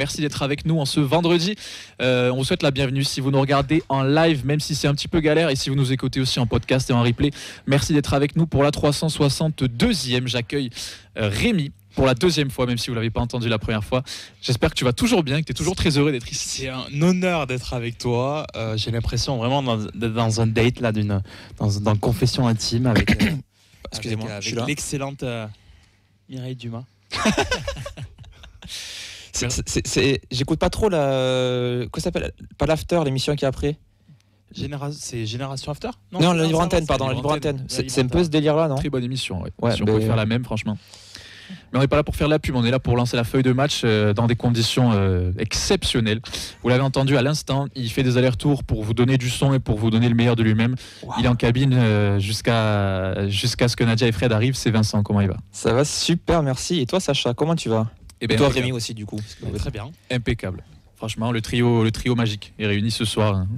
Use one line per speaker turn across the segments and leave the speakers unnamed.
merci d'être avec nous en ce vendredi. On vous souhaite la bienvenue si vous nous regardez en live, même si c'est un petit peu galère, et si vous nous écoutez aussi en podcast et en replay. Merci d'être avec nous pour la 362e. J'accueille Rémi pour la deuxième fois, même si vous ne l'avez pas entendu la première fois. J'espère que tu vas toujours bien, que tu es toujours très heureux d'être ici.
C'est un honneur d'être avec toi. J'ai l'impression vraiment d'être dans un date, là, dans une confession intime avec,
Excusez-moi,
avec l'excellente Mireille Dumas.
J'écoute pas trop la. Quoi ça s'appelle? Pas l'after, l'émission qui est après.
C'est Génération After?
Non, la libre antenne, pardon, la libre antenne. C'est un peu ce délire-là, non?
Très bonne émission,
ouais.
Si on peut faire la même, franchement. Mais on n'est pas là pour faire de la pub, on est là pour lancer la feuille de match dans des conditions exceptionnelles. Vous l'avez entendu à l'instant, il fait des allers-retours pour vous donner du son et pour vous donner le meilleur de lui-même. Wow. Il est en cabine jusqu'à ce que Nadia et Fred arrivent. C'est Vincent, comment il va?
Ça va super, merci. Et toi Sacha, comment tu vas?
Et
toi Rémi aussi du coup.
Très bien.
Impeccable. Franchement, le trio magique est réuni ce soir. Hein.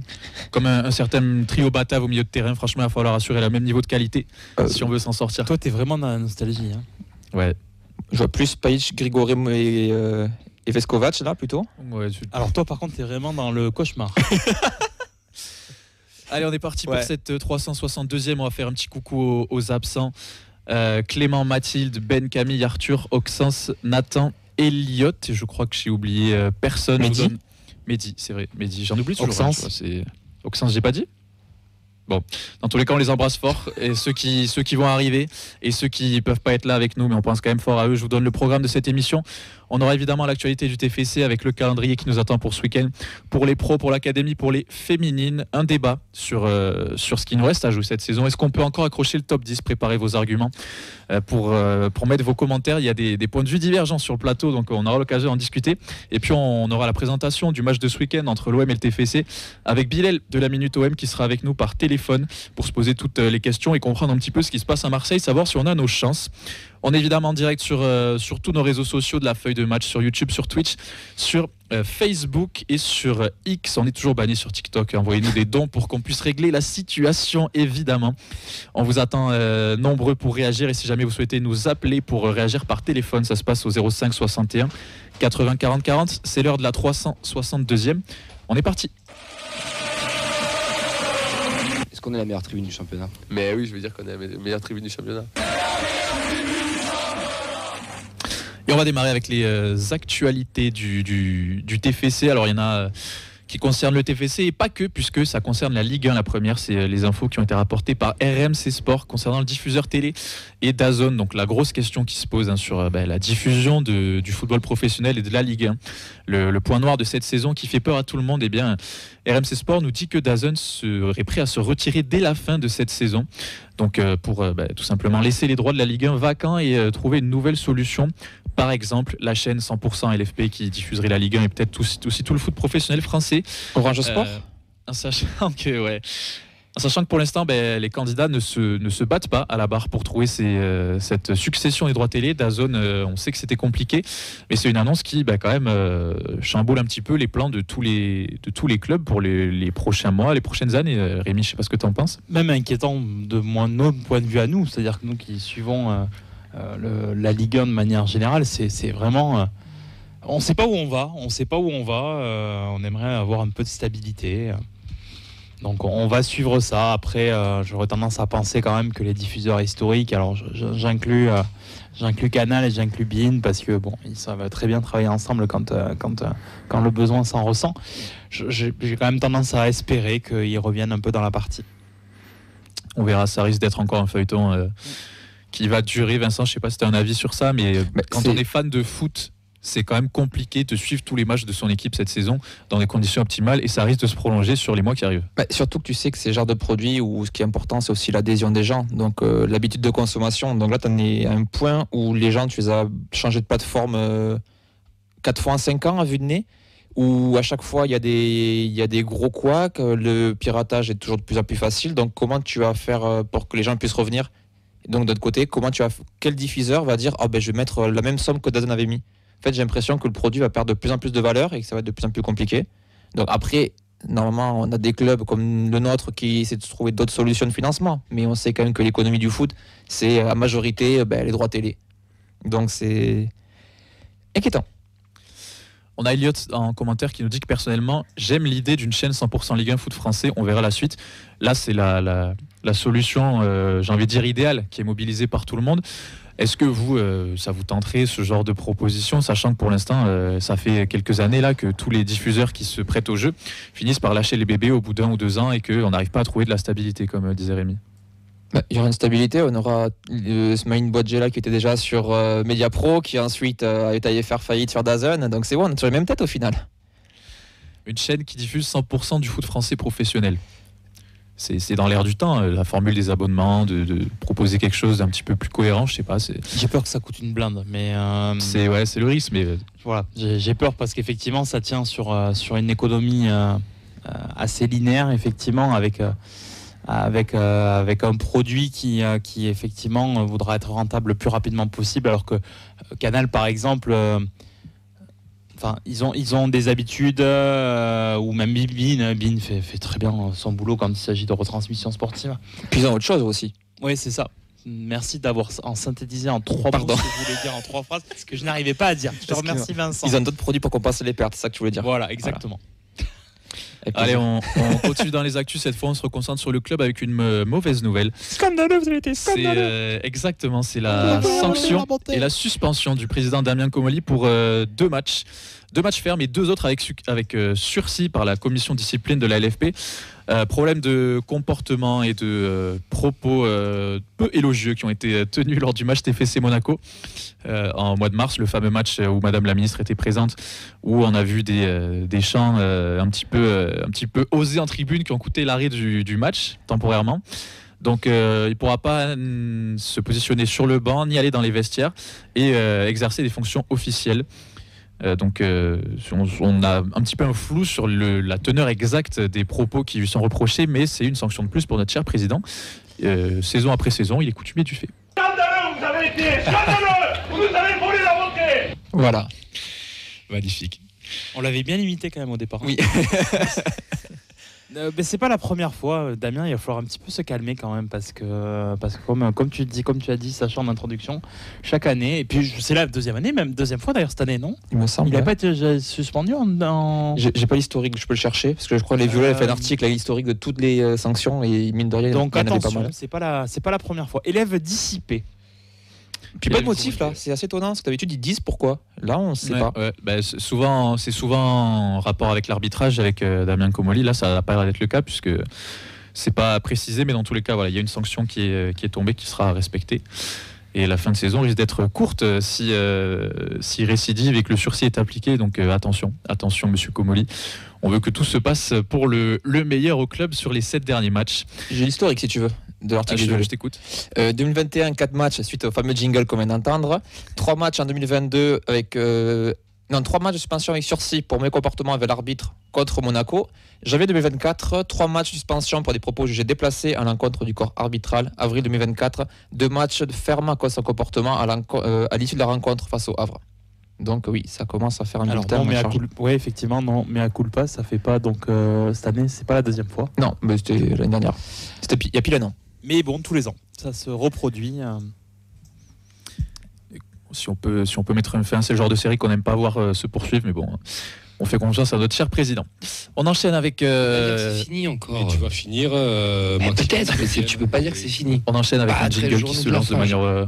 Comme un certain trio batave au milieu de terrain. Franchement, il va falloir assurer le même niveau de qualité si on veut s'en sortir.
Toi, t'es vraiment dans la nostalgie. Hein.
Ouais.
Je vois plus Pajic, Grigori et Veskovac là plutôt.
Ouais,
alors toi par contre t'es vraiment dans le cauchemar.
Allez, on est parti pour cette 362e. On va faire un petit coucou aux absents. Clément, Mathilde, Ben, Camille, Arthur, Oxens, Nathan, Elliot. Je crois que j'ai oublié personne. Mehdi, c'est vrai. Mehdi, j'en oublie toujours.
Oxens,
Oxens, j'ai pas dit? Bon, dans tous les cas, on les embrasse fort, et ceux qui vont arriver et ceux qui peuvent pas être là avec nous, mais on pense quand même fort à eux. Je vous donne le programme de cette émission. On aura évidemment l'actualité du TFC avec le calendrier qui nous attend pour ce week-end, pour les pros, pour l'académie, pour les féminines. Un débat sur ce qui nous reste à jouer cette saison. Est-ce qu'on peut encore accrocher le top 10? Préparez vos arguments pour mettre vos commentaires. Il y a des points de vue divergents sur le plateau, donc on aura l'occasion d'en discuter. Et puis on aura la présentation du match de ce week-end entre l'OM et le TFC avec Bilal de la Minute OM qui sera avec nous par téléphone pour se poser toutes les questions et comprendre un petit peu ce qui se passe à Marseille, savoir si on a nos chances. On est évidemment en direct sur tous nos réseaux sociaux de la feuille de match, sur YouTube, sur Twitch, sur Facebook et sur X. On est toujours banni sur TikTok. Envoyez-nous des dons pour qu'on puisse régler la situation, évidemment. On vous attend nombreux pour réagir, et si jamais vous souhaitez nous appeler pour réagir par téléphone, ça se passe au 05 61 80 40 40. C'est l'heure de la 362e. On est parti.
Est-ce qu'on est la meilleure tribune du championnat?
Mais oui, je veux dire qu'on est la meilleure tribune du championnat.
Et on va démarrer avec les actualités du TFC. Alors il y en a qui concernent le TFC et pas que, puisque ça concerne la Ligue 1. La première, c'est les infos qui ont été rapportées par RMC Sport concernant le diffuseur télé et DAZN. Donc la grosse question qui se pose sur la diffusion du football professionnel et de la Ligue 1. Le point noir de cette saison qui fait peur à tout le monde, RMC Sport nous dit que DAZN serait prêt à se retirer dès la fin de cette saison. Donc pour tout simplement laisser les droits de la Ligue 1 vacants et trouver une nouvelle solution. Par exemple, la chaîne 100% LFP qui diffuserait la Ligue 1 et peut-être aussi tout le foot professionnel français.
Orange Sport
en sachant que pour l'instant, les candidats ne se battent pas à la barre pour trouver cette succession des droits télé. DAZN, on sait que c'était compliqué, mais c'est une annonce qui quand même chamboule un petit peu les plans de tous les clubs pour les prochains mois, les prochaines années. Rémi, je ne sais pas ce que tu en penses.
Même inquiétant de notre point de vue à nous, c'est-à-dire que nous qui suivons la Ligue 1 de manière générale, c'est vraiment... on ne sait pas où on va, on aimerait avoir un peu de stabilité. Donc on va suivre ça. Après, j'aurais tendance à penser quand même que les diffuseurs historiques, alors j'inclus Canal et j'inclus beIN parce que ils savent très bien travailler ensemble quand le besoin s'en ressent. J'ai quand même tendance à espérer qu'ils reviennent un peu dans la partie.
On verra, ça risque d'être encore un feuilleton qui va durer. Vincent, je ne sais pas si tu as un avis sur ça, mais quand on est fan de foot, c'est quand même compliqué de suivre tous les matchs de son équipe cette saison dans des conditions optimales, et ça risque de se prolonger sur les mois qui arrivent.
Surtout que tu sais que c'est le genre de produit où ce qui est important, c'est aussi l'adhésion des gens, donc l'habitude de consommation. Donc là, tu en es à un point où les gens, tu les as changé de plateforme 4 fois en 5 ans à vue de nez, où à chaque fois, il y a des gros couacs, le piratage est toujours de plus en plus facile. Donc comment tu vas faire pour que les gens puissent revenir? Donc d'autre côté, quel diffuseur va dire je vais mettre la même somme que DAZN avait mis? En fait, j'ai l'impression que le produit va perdre de plus en plus de valeur et que ça va être de plus en plus compliqué. Donc après, normalement, on a des clubs comme le nôtre qui essaient de trouver d'autres solutions de financement. Mais on sait quand même que l'économie du foot, c'est à majorité les droits télé. Donc c'est inquiétant.
On a Elliot en commentaire qui nous dit que personnellement, j'aime l'idée d'une chaîne 100% Ligue 1 foot français. On verra la suite. Là, c'est la solution, j'ai envie de dire idéale, qui est mobilisée par tout le monde. Est-ce que vous, ça vous tenterait ce genre de proposition, sachant que pour l'instant, ça fait quelques années là que tous les diffuseurs qui se prêtent au jeu finissent par lâcher les bébés au bout d'1 ou 2 ans et qu'on n'arrive pas à trouver de la stabilité, comme disait Rémi.
Il y aura une stabilité, on aura Smaïn Bouadjela qui était déjà sur Mediapro, qui ensuite a été faire faillite sur DAZN, donc c'est bon, on est sur les mêmes têtes au final.
Une chaîne qui diffuse 100% du foot français professionnel. C'est dans l'air du temps, la formule des abonnements, de proposer quelque chose d'un petit peu plus cohérent, je sais pas.
J'ai peur que ça coûte une blinde, mais
c'est le risque, mais
voilà, j'ai peur parce qu'effectivement ça tient sur une économie assez linéaire, effectivement, avec un produit qui effectivement voudra être rentable le plus rapidement possible, alors que Canal par exemple. Ils ont des habitudes, ou même Bein fait très bien son boulot quand il s'agit de retransmission sportive.
Puis ils ont autre chose aussi.
Oui, c'est ça. Merci d'avoir synthétisé en 3 mots ce que je voulais dire en 3 phrases, parce que je n'arrivais pas à dire. Je te remercie, Vincent.
Ils ont d'autres produits pour compenser les pertes, c'est ça que tu voulais dire.
Voilà, exactement.
Voilà.
Allez, on continue dans les actus. Cette fois, on se reconcentre sur le club avec une mauvaise nouvelle.
Scandaleux, vous avez été scandaleux.
Exactement, c'est la sanction et la suspension du président Damien Comolli pour 2 matchs. 2 matchs fermes et 2 autres avec sursis par la commission discipline de la LFP. Problème de comportement et de propos peu élogieux qui ont été tenus lors du match TFC Monaco en mois de mars, le fameux match où Madame la ministre était présente, où on a vu des chants un petit peu osés en tribune qui ont coûté l'arrêt du match temporairement. Donc il ne pourra pas se positionner sur le banc ni aller dans les vestiaires et exercer des fonctions officielles. Donc on a un petit peu un flou sur la teneur exacte des propos qui lui sont reprochés, mais c'est une sanction de plus pour notre cher président. Saison après saison, il est coutumier du fait.
Scandaleux, vous avez été scandaleux. Vous nous avez volé la montée.
Voilà.
Magnifique.
On l'avait bien limité quand même au départ.
Oui.
Mais c'est pas la première fois, Damien. Il va falloir un petit peu se calmer quand même parce que comme tu as dit, Sacha en introduction, chaque année, et puis c'est la deuxième fois d'ailleurs cette année, non?
Il me semble.
Il n'a pas été suspendu en...
J'ai pas l'historique, je peux le chercher parce que je crois que les Violets a fait un article avec l'historique de toutes les sanctions et mine de rien.
Donc
il y en avait
attention,
pas mal.
c'est pas la première fois. Élève dissipé.
Puis pas de motif là, c'est assez étonnant parce que d'habitude ils disent pourquoi. Là on ne sait pas.
Ouais. C'est souvent en rapport avec l'arbitrage avec Damien Comolli. Là ça n'a pas l'air d'être le cas puisque c'est pas précisé, mais dans tous les cas voilà, il y a une sanction qui est tombée, qui sera respectée. Et la fin de saison risque d'être courte si récidive et que le sursis est appliqué. Donc attention Monsieur Comolli. On veut que tout se passe pour le meilleur au club sur les 7 derniers matchs.
J'ai l'historique si tu veux de l'article.
Je t'écoute.
2021, 4 matchs suite au fameux jingle qu'on vient d'entendre. 3 matchs en 2022 avec 3 matchs de suspension avec sursis pour mes comportements avec l'arbitre contre Monaco. Janvier 2024, 3 matchs de suspension pour des propos jugés déplacés à l'encontre du corps arbitral. Avril 2024, 2 matchs de ferme à cause de son comportement à l'issue de la rencontre face au Havre. Donc oui, ça commence à faire un bulletin.
Oui, effectivement, non, mais à culpa, ça fait pas. Donc cette année, c'est pas la deuxième fois.
Non, mais c'était l'année dernière. C'était il y a pile un an.
Mais bon, tous les ans, ça se reproduit.
Si on peut mettre une fin, c'est le genre de série qu'on n'aime pas voir se poursuivre, mais bon, on fait confiance à notre cher président. On enchaîne avec.
C'est fini encore.
Et tu vas finir.
Peut-être, mais tu peux pas dire que c'est fini.
On enchaîne avec un jingle qui se lance de manière.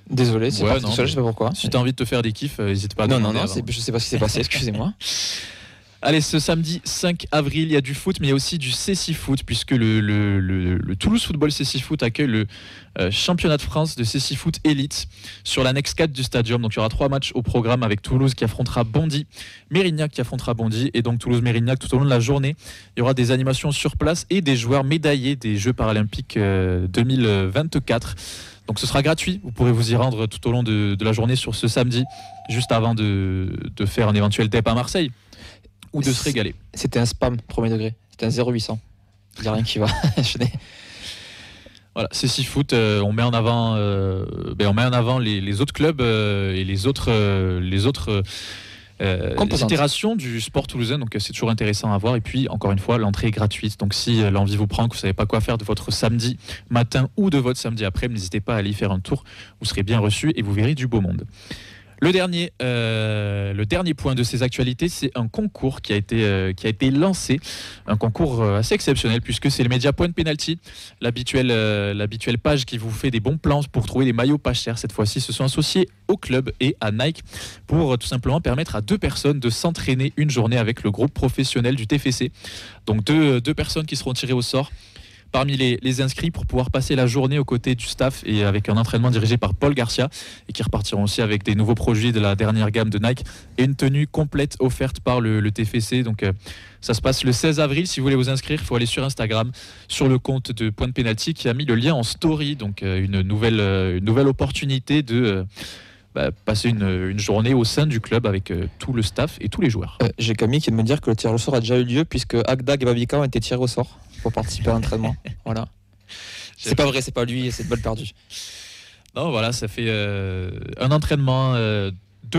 Désolé, c'est pas tout seul, je sais pas pourquoi.
Si tu as envie de te faire des kiffs, n'hésite pas à
Non,
demander
non,
avant.
je sais pas ce qui s'est passé, excusez-moi.
Allez, ce samedi 5 avril, il y a du foot, mais il y a aussi du C6 Foot, puisque le Toulouse Football C6 Foot accueille le championnat de France de C6 Foot Elite sur l'annexe 4 du stadium. Donc il y aura 3 matchs au programme avec Toulouse qui affrontera Bondy, Mérignac qui affrontera Bondy, et donc Toulouse-Mérignac tout au long de la journée. Il y aura des animations sur place et des joueurs médaillés des Jeux paralympiques 2024. Donc ce sera gratuit, vous pourrez vous y rendre tout au long de la journée sur ce samedi, juste avant de faire un éventuel dép à Marseille. Ou de se régaler.
C'était un spam, premier degré. C'était un 0800. Il n'y a rien qui va.
Voilà, c'est 6 foot. On met en avant les autres clubs et les autres itérations du sport toulousain. Donc c'est toujours intéressant à voir. Et puis encore une fois, l'entrée est gratuite. Donc si l'envie vous prend, que vous ne savez pas quoi faire de votre samedi matin ou de votre samedi après, n'hésitez pas à aller y faire un tour. Vous serez bien reçus et vous verrez du beau monde. Le dernier point de ces actualités, c'est un concours qui a été lancé, un concours assez exceptionnel puisque c'est le Media Point Penalty, l'habituelle page qui vous fait des bons plans pour trouver des maillots pas chers. Cette fois-ci, se sont associés au club et à Nike pour tout simplement permettre à 2 personnes de s'entraîner une journée avec le groupe professionnel du TFC. Donc deux personnes qui seront tirées au sort parmi les inscrits pour pouvoir passer la journée aux côtés du staff et avec un entraînement dirigé par Paul Garcia et qui repartiront aussi avec des nouveaux produits de la dernière gamme de Nike et une tenue complète offerte par le TFC. Donc ça se passe le 16 avril. Si vous voulez vous inscrire, il faut aller sur Instagram, sur le compte de Point Penalty qui a mis le lien en story. Donc une nouvelle opportunité de passer une journée au sein du club avec tout le staff et tous les joueurs.
J'ai Camille qui vient de me dire que le tirage au sort a déjà eu lieu puisque Agdag et Babika ont été tirés au sort pour participer à l'entraînement. Voilà. C'est pas vrai, c'est pas lui, c'est de balle perdue.
Non, voilà, ça fait un entraînement, 2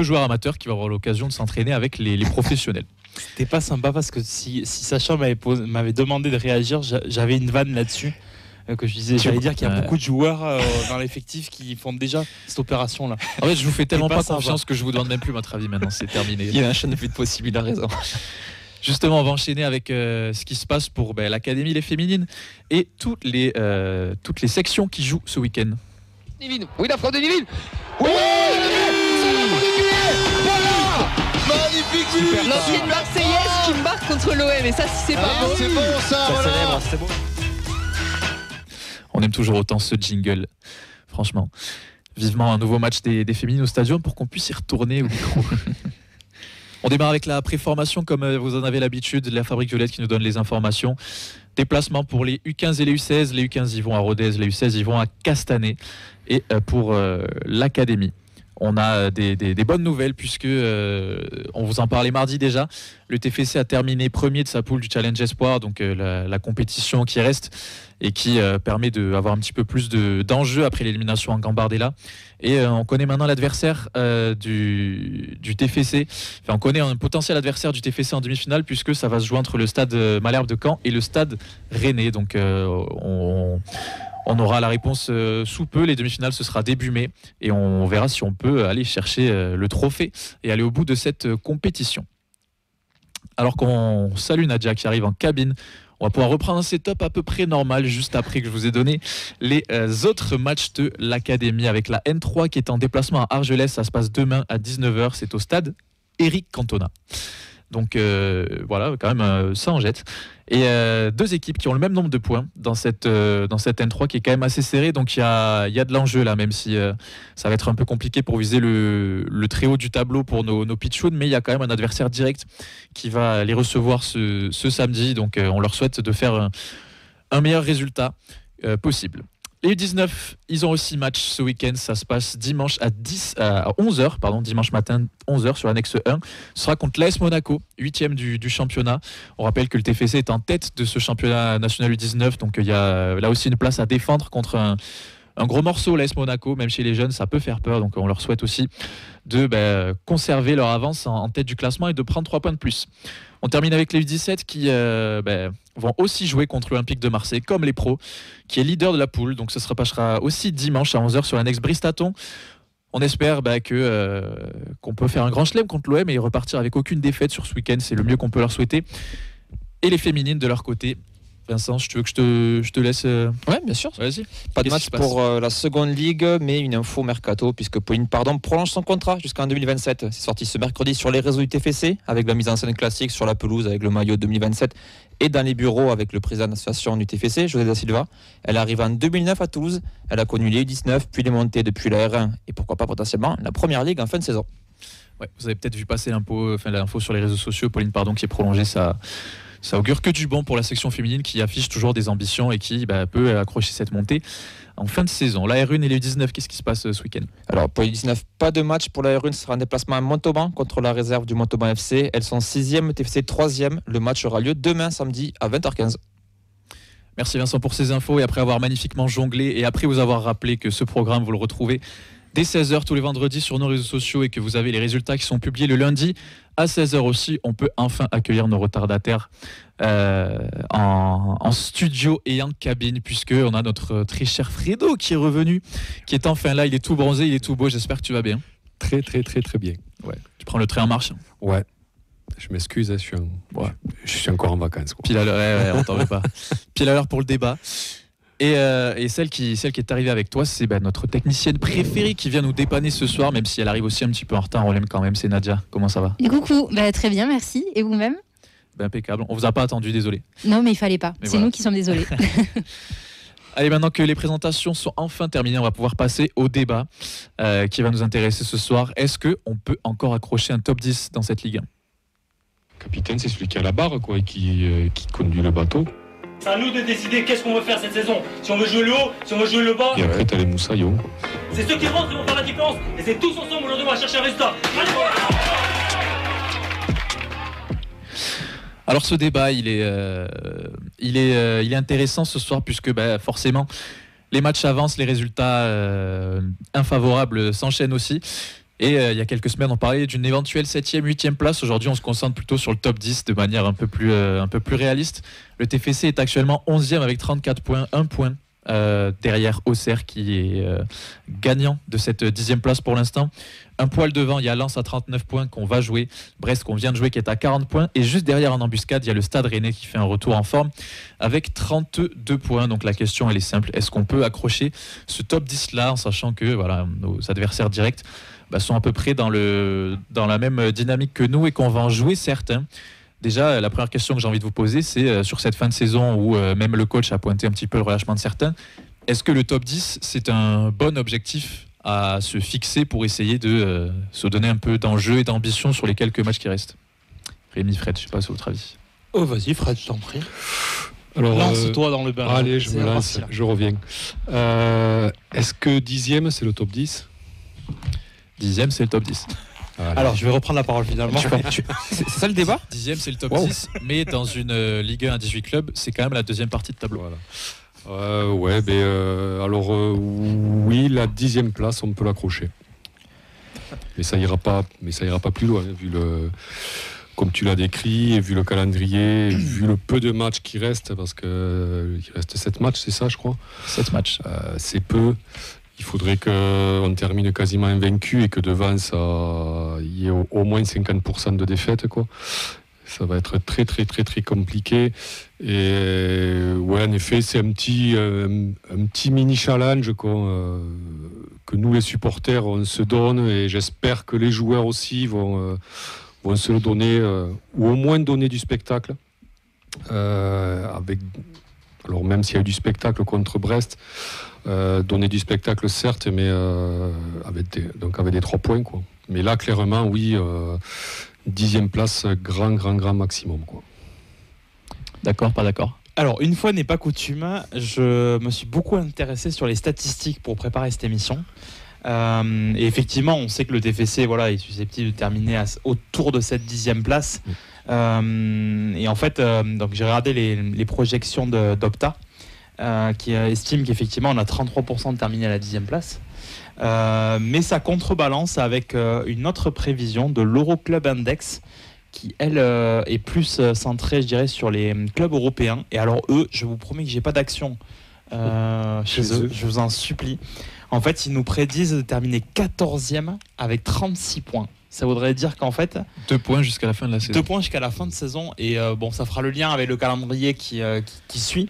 joueurs amateurs qui vont avoir l'occasion de s'entraîner avec les professionnels.
C'était pas sympa parce que si Sacha m'avait demandé de réagir, j'avais une vanne là-dessus. Que je disais, j'allais dire qu'il y a beaucoup de joueurs dans l'effectif qui font déjà cette opération là.
En fait, je vous fais tellement pas
sympa.
Confiance que je vous donne même plus votre avis maintenant, c'est terminé.
Il enchaîne le plus possible, il a raison.
Justement, on va enchaîner avec ce qui se passe pour l'Académie les féminines et toutes les sections qui jouent ce week-end.
Oui, la frappe de Niville. Oui,
magnifique but.
L'ancienne Marseillaise qui marque contre l'OM et ça c'est pas beau.
C'est bon ça, voilà.
C'est bon.
On aime toujours autant ce jingle, franchement. Vivement un nouveau match des féminines au stadium pour qu'on puisse y retourner au micro. On démarre avec la préformation comme vous en avez l'habitude, la Fabrique Violette qui nous donne les informations. Déplacement pour les U15 et les U16. Les U15 y vont à Rodez, les U16 y vont à Castanet. Et pour l'Académie, on a des bonnes nouvelles puisque on vous en parlait mardi déjà. Le TFC a terminé premier de sa poule du Challenge Espoir, donc la compétition qui reste et qui permet d'avoir un petit peu plus d'enjeux après l'élimination en Gambardella. Et on connaît maintenant l'adversaire du TFC. Enfin, on connaît un potentiel adversaire du TFC en demi-finale puisque ça va se jouer entre le stade Malherbe de Caen et le stade Rennais. Donc on aura la réponse sous peu. Les demi-finales, ce sera début mai. Et on verra si on peut aller chercher le trophée et aller au bout de cette compétition. Alors qu'on salue Nadia qui arrive en cabine, on va pouvoir reprendre un setup à peu près normal juste après que je vous ai donné les autres matchs de l'Académie avec la N3 qui est en déplacement à Argelès. Ça se passe demain à 19h. C'est au stade Éric Cantona. Donc voilà, quand même, ça en jette. Et 2 équipes qui ont le même nombre de points dans cette N3 qui est quand même assez serrée. Donc il y a de l'enjeu là, même si ça va être un peu compliqué pour viser le très haut du tableau pour nos pitchounes. Mais il y a quand même un adversaire direct qui va les recevoir ce samedi. Donc on leur souhaite de faire un meilleur résultat possible. Les U19, ils ont aussi match ce week-end. Ça se passe dimanche à 11h, dimanche matin 11h sur l'annexe 1. Ce sera contre l'AS Monaco, 8e du championnat. On rappelle que le TFC est en tête de ce championnat national U19. Donc il y a là aussi une place à défendre contre un gros morceau, l'AS Monaco. Même chez les jeunes, ça peut faire peur. Donc on leur souhaite aussi de conserver leur avance en tête du classement et de prendre 3 points de plus. On termine avec les U17 qui vont aussi jouer contre l'Olympique de Marseille, comme les pros, qui est leader de la poule. Donc ce se passera aussi dimanche à 11h sur l'annexe Bristaton. On espère qu'on peut faire un grand chelem contre l'OM et repartir avec aucune défaite sur ce week-end. C'est le mieux qu'on peut leur souhaiter. Et les féminines de leur côté. Vincent, tu veux que je te laisse
Ouais, bien sûr.
Vas-y.
Pas de match pour la seconde ligue, mais une info mercato, puisque Pauline Pardon prolonge son contrat jusqu'en 2027. C'est sorti ce mercredi sur les réseaux du TFC, avec la mise en scène classique sur la pelouse avec le maillot 2027, et dans les bureaux avec le président de l'association du TFC, José da Silva. Elle arrive en 2009 à Toulouse. Elle a connu les U19, puis les montées depuis la R1, et pourquoi pas potentiellement la première ligue en fin de saison.
Ouais, vous avez peut-être vu passer l'info sur les réseaux sociaux. Pauline Pardon qui est prolongée, ça augure que du bon pour la section féminine qui affiche toujours des ambitions et qui peut accrocher cette montée en fin de saison. La R1 et les U19, qu'est-ce qui se passe ce week-end ?
Alors pour les U19, pas de match pour la R1, ce sera un déplacement à Montauban contre la réserve du Montauban FC. Elles sont 6e, TFC 3e. Le match aura lieu demain samedi à 20h15.
Merci Vincent pour ces infos et après avoir magnifiquement jonglé et après vous avoir rappelé que ce programme vous le retrouvez dès 16h tous les vendredis sur nos réseaux sociaux et que vous avez les résultats qui sont publiés le lundi à 16h aussi, on peut enfin accueillir nos retardataires en studio et en cabine puisqu'on a notre très cher Fredo qui est revenu, qui est enfin là, il est tout bronzé, il est tout beau, j'espère que tu vas bien.
très très très très bien.
Ouais. Tu prends le train en marche.
Ouais. Je m'excuse, je suis encore en vacances. Quoi.
Pile à l'heure, on t'en veut pas. Pile à l'heure pour le débat. Et celle qui est arrivée avec toi, c'est notre technicienne préférée qui vient nous dépanner ce soir, même si elle arrive aussi un petit peu en retard, on l'aime quand même, c'est Nadia. Comment ça va ?
Coucou, très bien, merci. Et vous-même ?
Impeccable. On vous a pas attendu, désolé.
Non, mais il fallait pas.
Mais
c'est nous qui sommes désolés.
Allez, maintenant que les présentations sont enfin terminées, on va pouvoir passer au débat qui va nous intéresser ce soir. Est-ce qu'on peut encore accrocher un top 10 dans cette Ligue 1 ?
Capitaine, c'est celui qui a la barre quoi, et qui conduit le bateau.
C'est à nous de décider qu'est-ce qu'on veut faire cette saison. Si on veut jouer le haut, si on veut jouer le bas.
Et après, t'as les moussaillons.
C'est ceux qui rentrent qui vont faire la différence. Et c'est tous ensemble aujourd'hui on va chercher un résultat. Allez,
Alors ce débat, il est intéressant ce soir puisque forcément les matchs avancent, les résultats infavorables s'enchaînent aussi. Et il y a quelques semaines, on parlait d'une éventuelle 7e, 8e place. Aujourd'hui, on se concentre plutôt sur le top 10 de manière un peu plus réaliste. Le TFC est actuellement 11e avec 34 points, 1 point derrière Auxerre qui est gagnant de cette 10e place pour l'instant. Un poil devant, il y a Lens à 39 points qu'on va jouer, Brest qu'on vient de jouer qui est à 40 points. Et juste derrière en embuscade, il y a le Stade Rennais qui fait un retour en forme avec 32 points. Donc la question, elle est simple. Est-ce qu'on peut accrocher ce top 10-là en sachant que nos adversaires directs sont à peu près dans la même dynamique que nous et qu'on va en jouer certains. Déjà, la première question que j'ai envie de vous poser, c'est sur cette fin de saison où même le coach a pointé un petit peu le relâchement de certains, est-ce que le top 10, c'est un bon objectif à se fixer pour essayer de se donner un peu d'enjeu et d'ambition sur les quelques matchs qui restent ? Rémi, Fred, je ne sais pas, c'est votre avis.
Oh, vas-y, Fred, je t'en prie.
Alors,
lance-toi dans le bain.
Allez, je me lance, je reviens. Est-ce que 10e, c'est le top 10 ?
10e, c'est le top 10.
Voilà. Alors, je vais reprendre la parole finalement.
C'est ça le débat ?
10e, c'est le top 10, mais dans une Ligue 1 à 18 clubs, c'est quand même la deuxième partie de tableau.
Voilà. Oui, la 10e place, on peut l'accrocher. Mais ça ira pas plus loin, comme tu l'as décrit, et vu le calendrier, vu le peu de matchs qui restent, parce qu'il reste 7 matchs, c'est ça, je crois.
7 matchs.
C'est peu. Il faudrait qu'on termine quasiment invaincu et que devant, il y ait au moins 50% de défaites, quoi. Ça va être très, très, très, très compliqué. Et ouais, en effet, c'est un petit mini-challenge que nous, les supporters, on se donne. Et j'espère que les joueurs aussi vont se le donner, ou au moins donner du spectacle. Alors même s'il y a eu du spectacle contre Brest, donner du spectacle certes, mais avec des 3 points, quoi. Mais là, clairement, oui, 10e place, grand maximum, quoi.
D'accord, pas d'accord.
Alors, une fois n'est pas coutume, je me suis beaucoup intéressé sur les statistiques pour préparer cette émission. Et effectivement, on sait que le TFC est susceptible de terminer autour de cette 10e place. Et en fait, donc j'ai regardé les projections d'Opta, qui estime qu'effectivement on a 33% de terminer à la 10e place. Mais ça contrebalance avec une autre prévision de l'Euroclub Index qui, elle, est plus centrée, je dirais, sur les clubs européens. Et alors eux, je vous promets que j'ai pas d'action chez eux, je vous en supplie. En fait, ils nous prédisent de terminer 14e avec 36 points. Ça voudrait dire qu'en fait...
2 points jusqu'à la fin de la saison.
2 points jusqu'à la fin de saison. Et ça fera le lien avec le calendrier qui suit.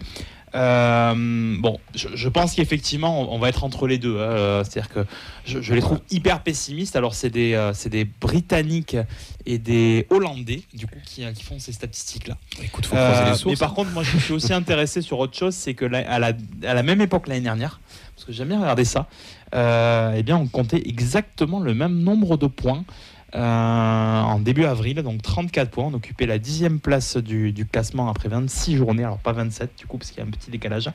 Je pense qu'effectivement on va être entre les deux, c'est-à-dire que je les trouve hyper pessimistes. Alors c'est des Britanniques et des Hollandais du coup qui font ces statistiques là.
Écoute, faut croiser les sources.
Mais par contre moi je suis aussi intéressé sur autre chose, c'est que à la même époque l'année dernière, parce que j'aime bien regarder ça, on comptait exactement le même nombre de points. En début avril, donc 34 points, on occupait la 10e place du classement après 26 journées, alors pas 27 du coup parce qu'il y a un petit décalage,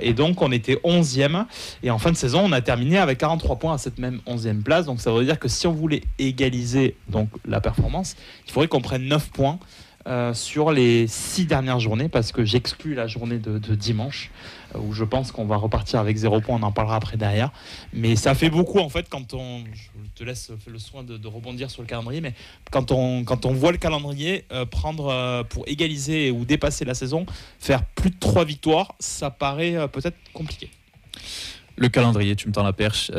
et donc on était 11e et en fin de saison on a terminé avec 43 points à cette même 11e place. Donc ça veut dire que si on voulait égaliser donc la performance, il faudrait qu'on prenne 9 points sur les 6 dernières journées, parce que j'exclus la journée de dimanche où je pense qu'on va repartir avec 0 points, on en parlera après derrière. Mais ça fait beaucoup en fait je te laisse le soin de rebondir sur le calendrier, mais quand on voit le calendrier, prendre pour égaliser ou dépasser la saison, faire plus de 3 victoires, ça paraît peut-être compliqué.
Le calendrier, tu me tends la perche.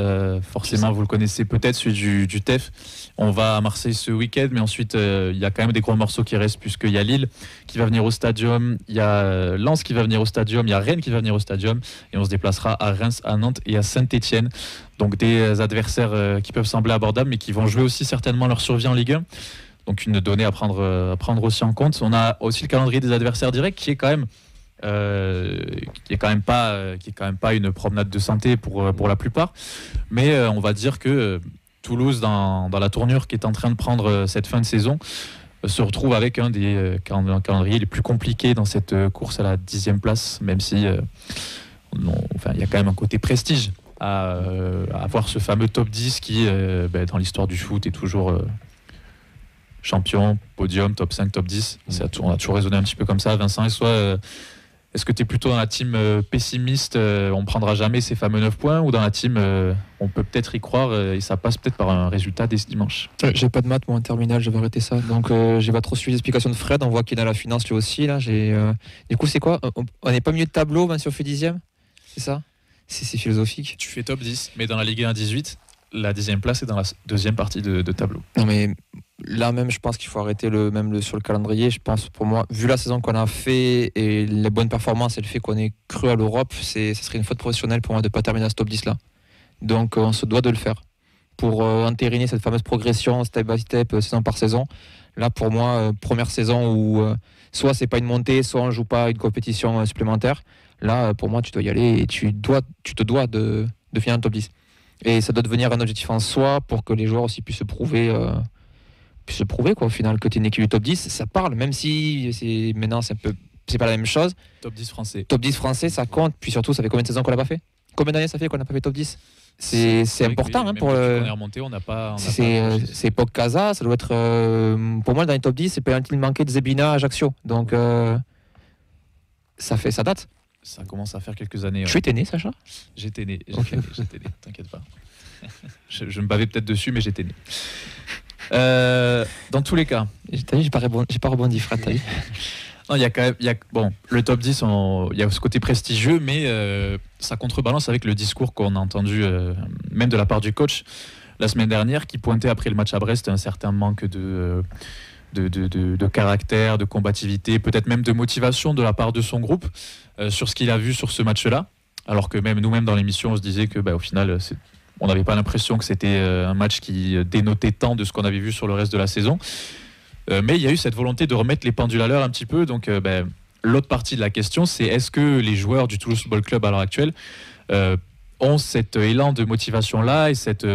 Forcément, vous le connaissez peut-être, celui du TEF. On va à Marseille ce week-end, mais ensuite, il y a quand même des gros morceaux qui restent, puisqu'il y a Lille qui va venir au Stadium, il y a Lens qui va venir au Stadium, il y a Rennes qui va venir au Stadium, et on se déplacera à Reims, à Nantes et à Saint-Etienne. Donc des adversaires qui peuvent sembler abordables, mais qui vont jouer aussi certainement leur survie en Ligue 1. Donc une donnée à prendre aussi en compte. On a aussi le calendrier des adversaires directs qui est quand même pas une promenade de santé pour la plupart, mais on va dire que Toulouse dans la tournure qui est en train de prendre cette fin de saison se retrouve avec un des calendriers les plus compliqués dans cette course à la 10e place, même si il y a quand même un côté prestige à avoir ce fameux top 10 qui dans l'histoire du foot est toujours champion, podium, top 5, top 10. On a toujours raisonné un petit peu comme ça. Vincent, est-ce que tu es plutôt dans la team pessimiste, on ne prendra jamais ces fameux 9 points, ou dans la team on peut peut-être y croire et ça passe peut-être par un résultat dès ce dimanche?
J'ai pas de maths, moi en terminale, je vais arrêter ça. Donc j'ai pas trop suivi l'explication de Fred, on voit qu'il est dans la finance lui aussi. Là, du coup, c'est quoi? On n'est pas milieu de tableau, même si on fait 10e? C'est ça? C'est philosophique.
Tu fais top 10, mais dans la Ligue 1 18, la 10e place est dans la deuxième partie de tableau.
Non mais là même, je pense qu'il faut arrêter sur le calendrier. Je pense, pour moi, vu la saison qu'on a fait et les bonnes performances et le fait qu'on ait cru à l'Europe, ce serait une faute professionnelle pour moi de ne pas terminer à ce top 10 là. Donc on se doit de le faire pour entériner cette fameuse progression step by step, saison par saison. Là pour moi, première saison où soit c'est pas une montée, soit on joue pas une compétition supplémentaire. Là pour moi, tu dois y aller et tu te dois de finir un top 10. Et ça doit devenir un objectif en soi pour que les joueurs aussi puissent se prouver quoi, au final, que tu es une équipe du top 10, ça parle, même si maintenant c'est pas la même chose.
Top 10 français.
Top 10 français, ça compte, puis surtout, ça fait combien de saisons qu'on l'a pas fait? Combien d'années ça fait qu'on n'a pas fait top 10? C'est important pour le.
On est remonté, on n'a pas.
C'est époque Casa, ça doit être. Pour moi, dans les top 10, c'est peut-être il manquait de Zebina, Ajaccio. Donc ça date.
Ça commence à faire quelques années.
Tu étais né, Sacha?
J'étais né,
Okay.
t'inquiète pas. Je me bavais peut-être dessus, mais j'étais né. Dans tous les cas.
T'as vu, j'ai pas rebondi, Fred, t'as vu?
Non, il y a quand même, le top 10, il y a ce côté prestigieux, mais ça contrebalance avec le discours qu'on a entendu, même de la part du coach la semaine dernière, qui pointait après le match à Brest un certain manque de caractère, de combativité, peut-être même de motivation de la part de son groupe sur ce qu'il a vu sur ce match-là. Alors que même nous-mêmes dans l'émission, on se disait que au final, on n'avait pas l'impression que c'était un match qui dénotait tant de ce qu'on avait vu sur le reste de la saison. Mais il y a eu cette volonté de remettre les pendules à l'heure un petit peu. Donc l'autre partie de la question, c'est est-ce que les joueurs du Toulouse Football Club à l'heure actuelle ont cet élan de motivation-là et cette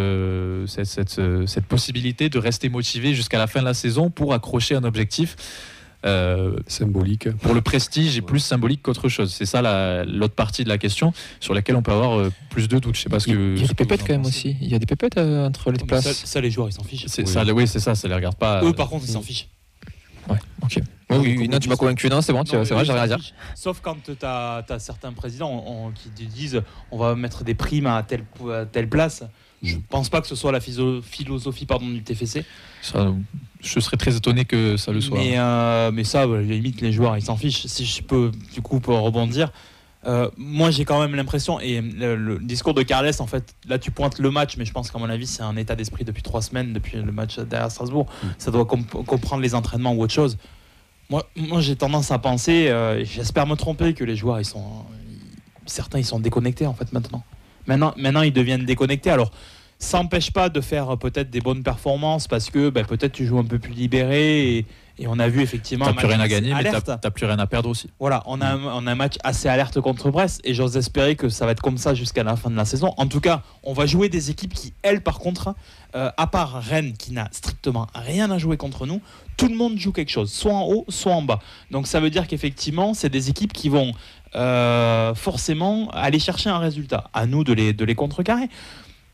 possibilité de rester motivés jusqu'à la fin de la saison pour accrocher un objectif
symbolique.
Pour le prestige et plus symbolique qu'autre chose. C'est ça l'autre partie de la question sur laquelle on peut avoir plus de doutes. Je sais pas
il y a des pépettes quand même aussi. Il y a des pépettes entre les places.
Ça, les joueurs, ils s'en fichent.
C'est ça, oui, c'est ça, ça les regarde pas.
Eux, par contre, ils s'en fichent.
Ouais, ok. Oui, non, tu m'as convaincu. Non, c'est bon, c'est vrai, j'ai rien à dire.
Sauf quand tu as certains présidents qui te disent on va mettre des primes à telle place. Je pense pas que ce soit la philosophie du TFC.
Ça, je serais très étonné que ça le soit.
Mais ça, limite, les joueurs, ils s'en fichent. Si je peux, du coup, pour rebondir, moi, j'ai quand même l'impression, et le discours de Carles, en fait, là, tu pointes le match, mais je pense qu'à mon avis, c'est un état d'esprit depuis 3 semaines, depuis le match derrière Strasbourg. Ça doit comprendre les entraînements ou autre chose. Moi, j'ai tendance à penser, j'espère me tromper, que les joueurs, certains, ils sont déconnectés, en fait, maintenant. Maintenant, ils deviennent déconnectés. Alors, ça n'empêche pas de faire peut-être des bonnes performances parce que peut-être tu joues un peu plus libéré et on a vu effectivement.
T'as plus rien à gagner, mais t'as plus rien à perdre aussi.
Voilà, on a un match assez alerte contre Brest et j'ose espérer que ça va être comme ça jusqu'à la fin de la saison. En tout cas, on va jouer des équipes qui, elles, par contre, à part Rennes qui n'a strictement rien à jouer contre nous, tout le monde joue quelque chose, soit en haut, soit en bas. Donc ça veut dire qu'effectivement, c'est des équipes qui vont forcément aller chercher un résultat. À nous de les contrecarrer.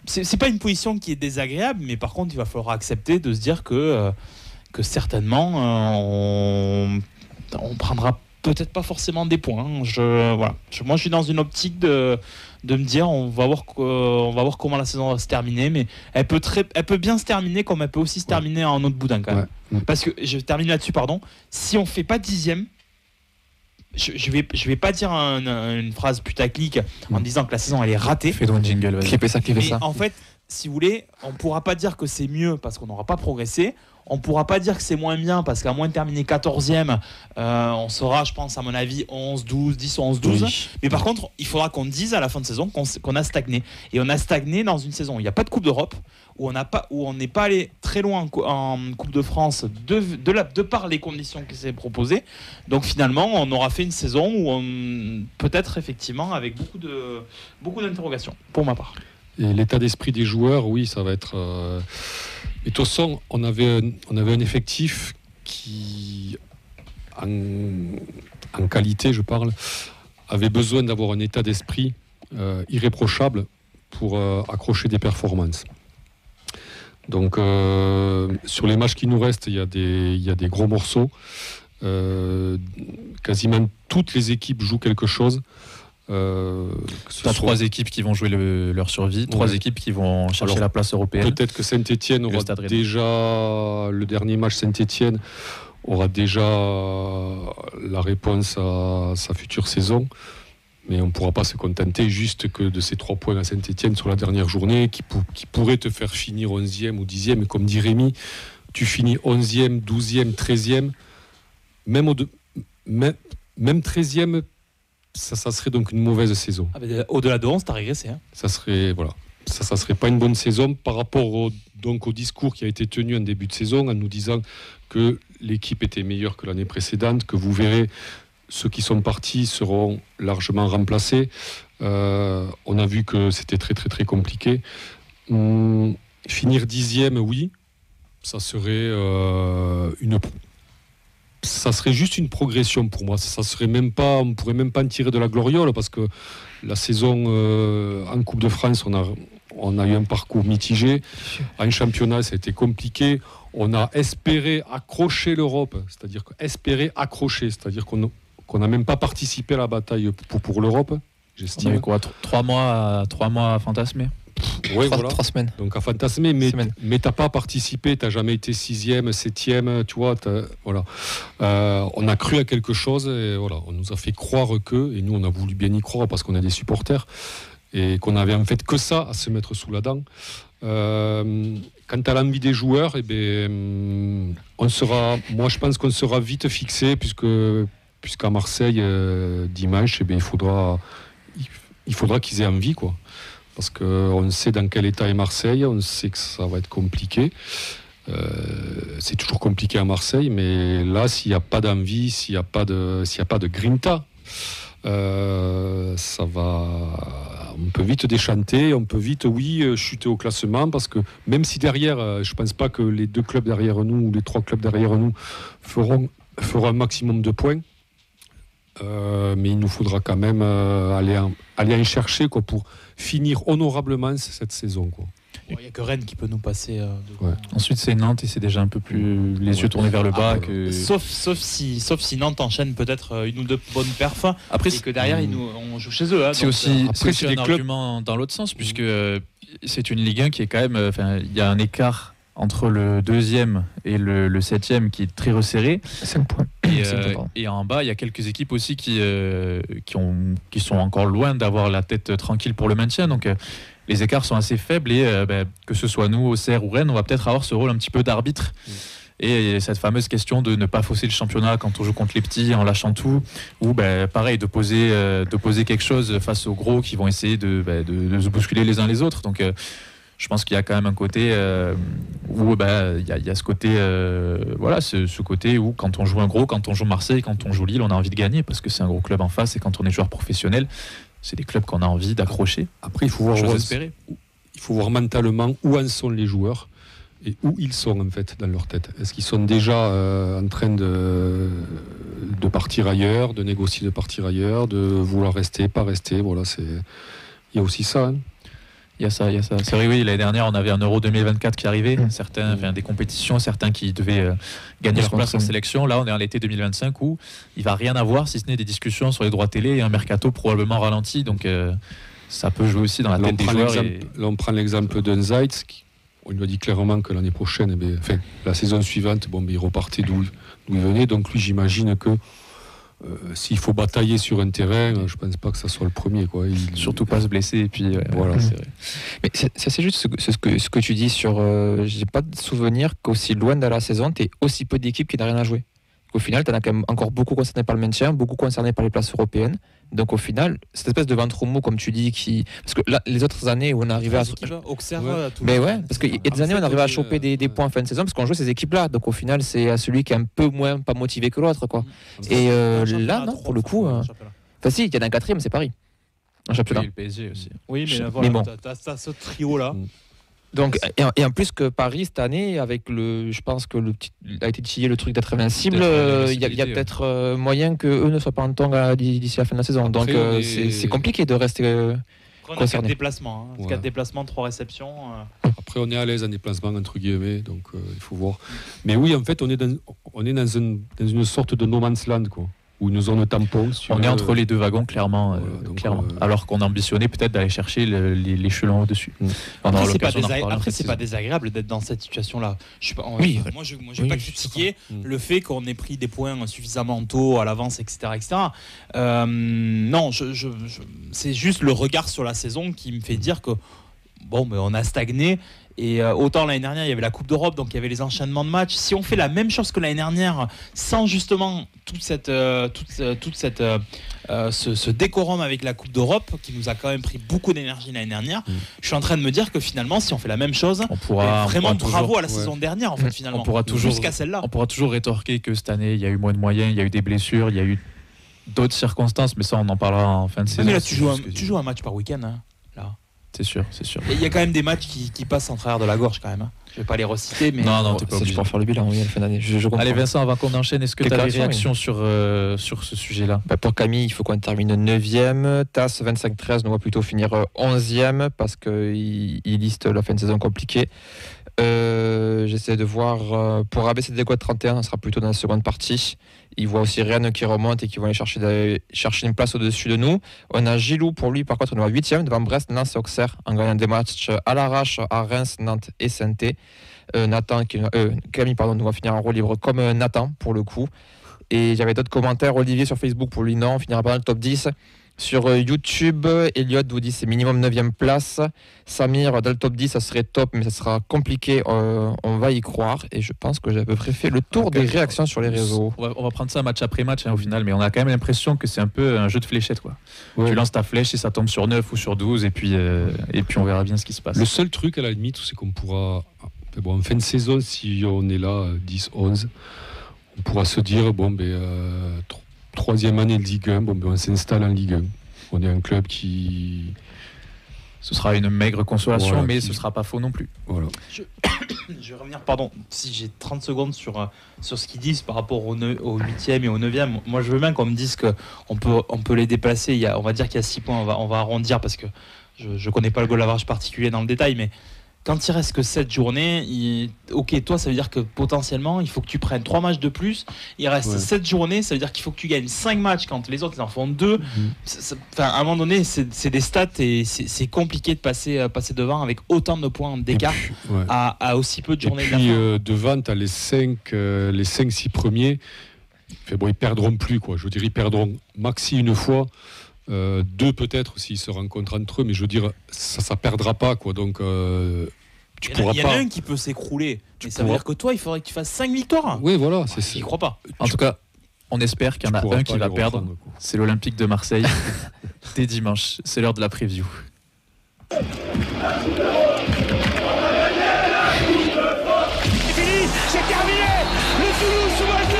C'est pas une position qui est désagréable, mais par contre, il va falloir accepter de se dire que certainement, on prendra peut-être pas forcément des points. Moi, je suis dans une optique de me dire, on va voir comment la saison va se terminer, mais elle peut bien se terminer comme elle peut aussi se terminer en autre boudin quand même. Ouais. Parce que je termine là-dessus, pardon. Si on fait pas 10e, je vais pas dire une phrase putaclic en disant que la saison elle est ratée.
Fais donc un jingle, vas-y.
Clipez ça.
Mais en fait, si vous voulez, on pourra pas dire que c'est mieux parce qu'on n'aura pas progressé. On pourra pas dire que c'est moins bien parce qu'à moins de terminer 14e, on sera, je pense, à mon avis, 11, 12, 10 ou 11, 12. Oui. Mais par contre, il faudra qu'on dise à la fin de saison qu'on a stagné. Et on a stagné dans une saison où il n'y a pas de Coupe d'Europe, où on n'est pas allé très loin en Coupe de France de par les conditions qui s'est proposées. Donc finalement, on aura fait une saison où peut-être effectivement avec beaucoup d'interrogations, pour ma part.
Et l'état d'esprit des joueurs, oui, ça va être... Mais de toute façon, on avait un effectif qui, en qualité, je parle, avait besoin d'avoir un état d'esprit irréprochable pour accrocher des performances. Donc, sur les matchs qui nous restent, il y a des gros morceaux. Quasiment toutes les équipes jouent quelque chose.
T'as 3 équipes qui vont jouer leur survie, 3 équipes qui vont chercher la place européenne.
Peut-être que Saint-Etienne aura déjà le dernier match. Saint-Etienne aura déjà la réponse à sa future saison, mais on ne pourra pas se contenter juste que de ces 3 points à Saint-Etienne sur la dernière journée qui pourrait te faire finir 11e ou 10e. Et comme dit Rémi, tu finis 11e, 12e, 13e, même 13e. Ça serait donc une mauvaise saison.
Au-delà de 11, tu as régressé. Hein.
Ça serait pas une bonne saison par rapport au discours qui a été tenu en début de saison en nous disant que l'équipe était meilleure que l'année précédente, que vous verrez, ceux qui sont partis seront largement remplacés. On a vu que c'était très très très compliqué. Finir 10e, oui, ça serait ça serait juste une progression pour moi. Ça serait même pas, on pourrait même pas en tirer de la gloriole parce que la saison en Coupe de France, on a eu un parcours mitigé. En championnat, ça a été compliqué. On a espéré accrocher l'Europe, c'est-à-dire qu'on n'a même pas participé à la bataille pour l'Europe. J'estime.
On avait quoi, 3 mois à fantasmer.
Oui, voilà. 3 semaines.
Donc à fantasmer, mais t'as pas participé, t'as jamais été 6e, 7e, tu vois. Voilà. On a cru à quelque chose et voilà, on nous a fait croire que, et nous on a voulu bien y croire parce qu'on est des supporters et qu'on avait en fait que ça à se mettre sous la dent. Quant à l'envie des joueurs, moi je pense qu'on sera vite fixé puisqu'à Marseille dimanche, il faudra qu'ils aient envie, quoi. Parce qu'on sait dans quel état est Marseille, on sait que ça va être compliqué. C'est toujours compliqué à Marseille, mais là, s'il n'y a pas d'envie, s'il n'y a pas de grinta, on peut vite déchanter, on peut vite, chuter au classement, parce que même si derrière, je ne pense pas que les 2 clubs derrière nous, ou les 3 clubs derrière nous, feront un maximum de points. Mais il nous faudra quand même aller en chercher, quoi, pour finir honorablement cette saison, quoi.
Il n'y a que Rennes qui peut nous passer.
Ensuite, c'est Nantes et c'est déjà un peu plus les yeux tournés vers le bas.
Sauf si Nantes enchaîne peut-être une ou 2 bonnes perfs. Après, et que derrière, on joue chez eux. Hein,
c'est aussi un argument dans l'autre sens, puisque c'est une Ligue 1 qui est quand même. Il y a un écart entre le 2e et le 7e qui est très resserré.
5 points.
Et en bas, il y a quelques équipes aussi qui sont encore loin d'avoir la tête tranquille pour le maintien. Donc les écarts sont assez faibles et que ce soit nous, Auxerre ou Rennes, on va peut-être avoir ce rôle un petit peu d'arbitre. Et cette fameuse question de ne pas fausser le championnat quand on joue contre les petits en lâchant tout, ou pareil, de poser quelque chose face aux gros qui vont essayer de se bousculer les uns les autres. Donc je pense qu'il y a quand même un côté où il y a ce côté ce côté où quand on joue un gros, quand on joue Marseille, quand on joue Lille, on a envie de gagner parce que c'est un gros club en face et quand on est joueur professionnel, c'est des clubs qu'on a envie d'accrocher.
Après, il faut voir mentalement où en sont les joueurs et où ils sont en fait dans leur tête. Est-ce qu'ils sont déjà en train de partir ailleurs, de négocier de partir ailleurs, de vouloir rester, pas rester. Voilà, il y a aussi ça. Hein.
Il y a ça. C'est vrai, oui, l'année dernière, on avait un Euro 2024 qui arrivait, des compétitions, certains qui devaient gagner leur place en sélection. Là, on est en l'été 2025 où il ne va rien avoir, si ce n'est des discussions sur les droits télé et un mercato probablement ralenti. Donc, ça peut jouer aussi dans la tête des joueurs.
Là, on prend l'exemple d'un Zeitz. On lui a dit clairement que l'année prochaine, la saison suivante, il repartait d'où il venait. Donc, lui, j'imagine que s'il faut batailler sur un terrain, je pense pas que ça soit le premier, quoi.
Surtout pas se blesser et puis
voilà.
C'est vrai.
Mais c'est juste ce que tu dis sur. J'ai pas de souvenir qu'aussi loin de la saison, tu es aussi peu d'équipes qui n'ont rien à jouer. Au final, tu en as quand même encore beaucoup concernés par le maintien, beaucoup concernés par les places européennes. Donc au final, cette espèce de ventre mou, comme tu dis, parce que là, les autres années où on arrivait à.
Auxerre,
Mais ouais, parce qu'il y a des années où on arrivait à choper des points en fin de saison parce qu'on jouait ces équipes-là. Donc au final, c'est à celui qui est un peu moins pas motivé que l'autre, quoi. Et là, non, pour le coup. Enfin, si, il y en a un quatrième, c'est Paris. En championnat.
Oui, le PSG aussi.
Oui, mais
Mais
voilà,
bon.
t'as ce trio-là.
Donc, et en plus que Paris, cette année, avec je pense que a été tillé le truc d'être invincible, il y a peut-être moyen qu'eux ne soient pas en tongue d'ici la fin de la saison. Donc, c'est compliqué de rester
On a 4 déplacements, 4 déplacements, 3 réceptions.
Après, on est à l'aise en déplacement, entre guillemets, donc il faut voir. Mais oui, en fait, on est dans une sorte de no man's land, quoi. Ou une zone tampon.
On est entre les deux wagons, clairement. Clairement. Alors qu'on ambitionnait peut-être d'aller chercher l'échelon au-dessus.
Après, c'est pas désagréable d'être dans cette situation-là. Moi, je ne vais pas critiquer le fait qu'on ait pris des points suffisamment tôt à l'avance, etc. Non, c'est juste le regard sur la saison qui me fait dire que bon, mais on a stagné. Et autant l'année dernière, il y avait la Coupe d'Europe, donc il y avait les enchaînements de matchs. Si on fait la même chose que l'année dernière, sans justement ce décorum avec la Coupe d'Europe, qui nous a quand même pris beaucoup d'énergie l'année dernière, je suis en train de me dire que finalement, si on fait la même chose, bravo à la saison dernière, en fait, finalement. Jusqu'à celle-là.
On pourra toujours rétorquer que cette année, il y a eu moins de moyens, il y a eu des blessures, il y a eu d'autres circonstances, mais ça, on en parlera en fin de saison.
Mais là, tu joues un match par week-end, hein, là.
C'est sûr.
Il y a quand même des matchs qui passent en travers de la gorge quand même. Je vais pas les reciter, mais
non, t'es pas obligé.
Je peux faire le bilan, oui, à la fin d'année.
Allez, Vincent, avant qu'on enchaîne, est-ce que tu as des réactions sur ce sujet-là?
Pour Camille, il faut qu'on termine 9e. TAS 25-13, nous va plutôt finir 11e parce qu'il liste la fin de saison compliquée. J'essaie de voir pour abaisser des 31, ça sera plutôt dans la seconde partie. Il voit aussi Rennes qui remonte et qui vont aller chercher une place au-dessus de nous. On a Gilou, pour lui, par contre, on est 8e devant Brest, Lens et Auxerre en gagnant des matchs à l'arrache à Reims, Nantes et Saint-Étienne. Camille nous va finir en roue libre comme Nathan pour le coup. Et j'avais d'autres commentaires. Olivier sur Facebook, pour lui, non, on finira pas dans le top 10. Sur YouTube, Elliot vous dit c'est minimum 9e place. Samir, dans le top 10, ça serait top, mais ça sera compliqué. On va y croire. Et je pense que j'ai à peu près fait le tour des réactions sur les réseaux.
On va prendre ça match après match au final, mais on a quand même l'impression que c'est un peu un jeu de fléchettes, quoi. Ouais. Tu lances ta flèche et ça tombe sur 9 ou sur 12, et puis on verra bien ce qui se passe.
Le seul truc, à la limite, c'est qu'on pourra, en fin de saison, si on est là, 10-11, on pourra se dire, troisième année de Ligue 1, on s'installe en Ligue 1. On est un club qui...
Ce sera une maigre consolation, mais ce ne sera pas faux non plus.
Voilà.
Je vais revenir, si j'ai 30 secondes sur ce qu'ils disent par rapport au 8e et au 9e. Moi, je veux bien qu'on me dise qu'on peut les déplacer. On va dire qu'il y a 6 points, on va arrondir parce que je ne connais pas le goal average particulier dans le détail, mais... Quand il reste que 7 journées, ok, toi, ça veut dire que potentiellement, il faut que tu prennes 3 matchs de plus. Il reste 7 journées, ça veut dire qu'il faut que tu gagnes 5 matchs quand les autres ils en font 2. À un moment donné, c'est des stats et c'est compliqué de passer devant avec autant de points d'écart à aussi peu de journées.
Et puis, devant, tu as les 5-6 premiers. Ils perdront plus, quoi. Je veux dire, ils perdront maxi une fois. 2 peut-être s'ils se rencontrent entre eux, mais je veux dire ça perdra pas, quoi. Donc tu pourras pas.
Il y en a un qui peut s'écrouler, mais ça veut dire que toi il faudrait que tu fasses 5 victoires.
Oui, voilà,
j'y crois pas.
En tout cas, on espère qu'il y en a un qui va perdre. C'est l'Olympique de Marseille dès dimanche. C'est l'heure de la preview.
C'est fini, c'est terminé. Le Toulouse remporte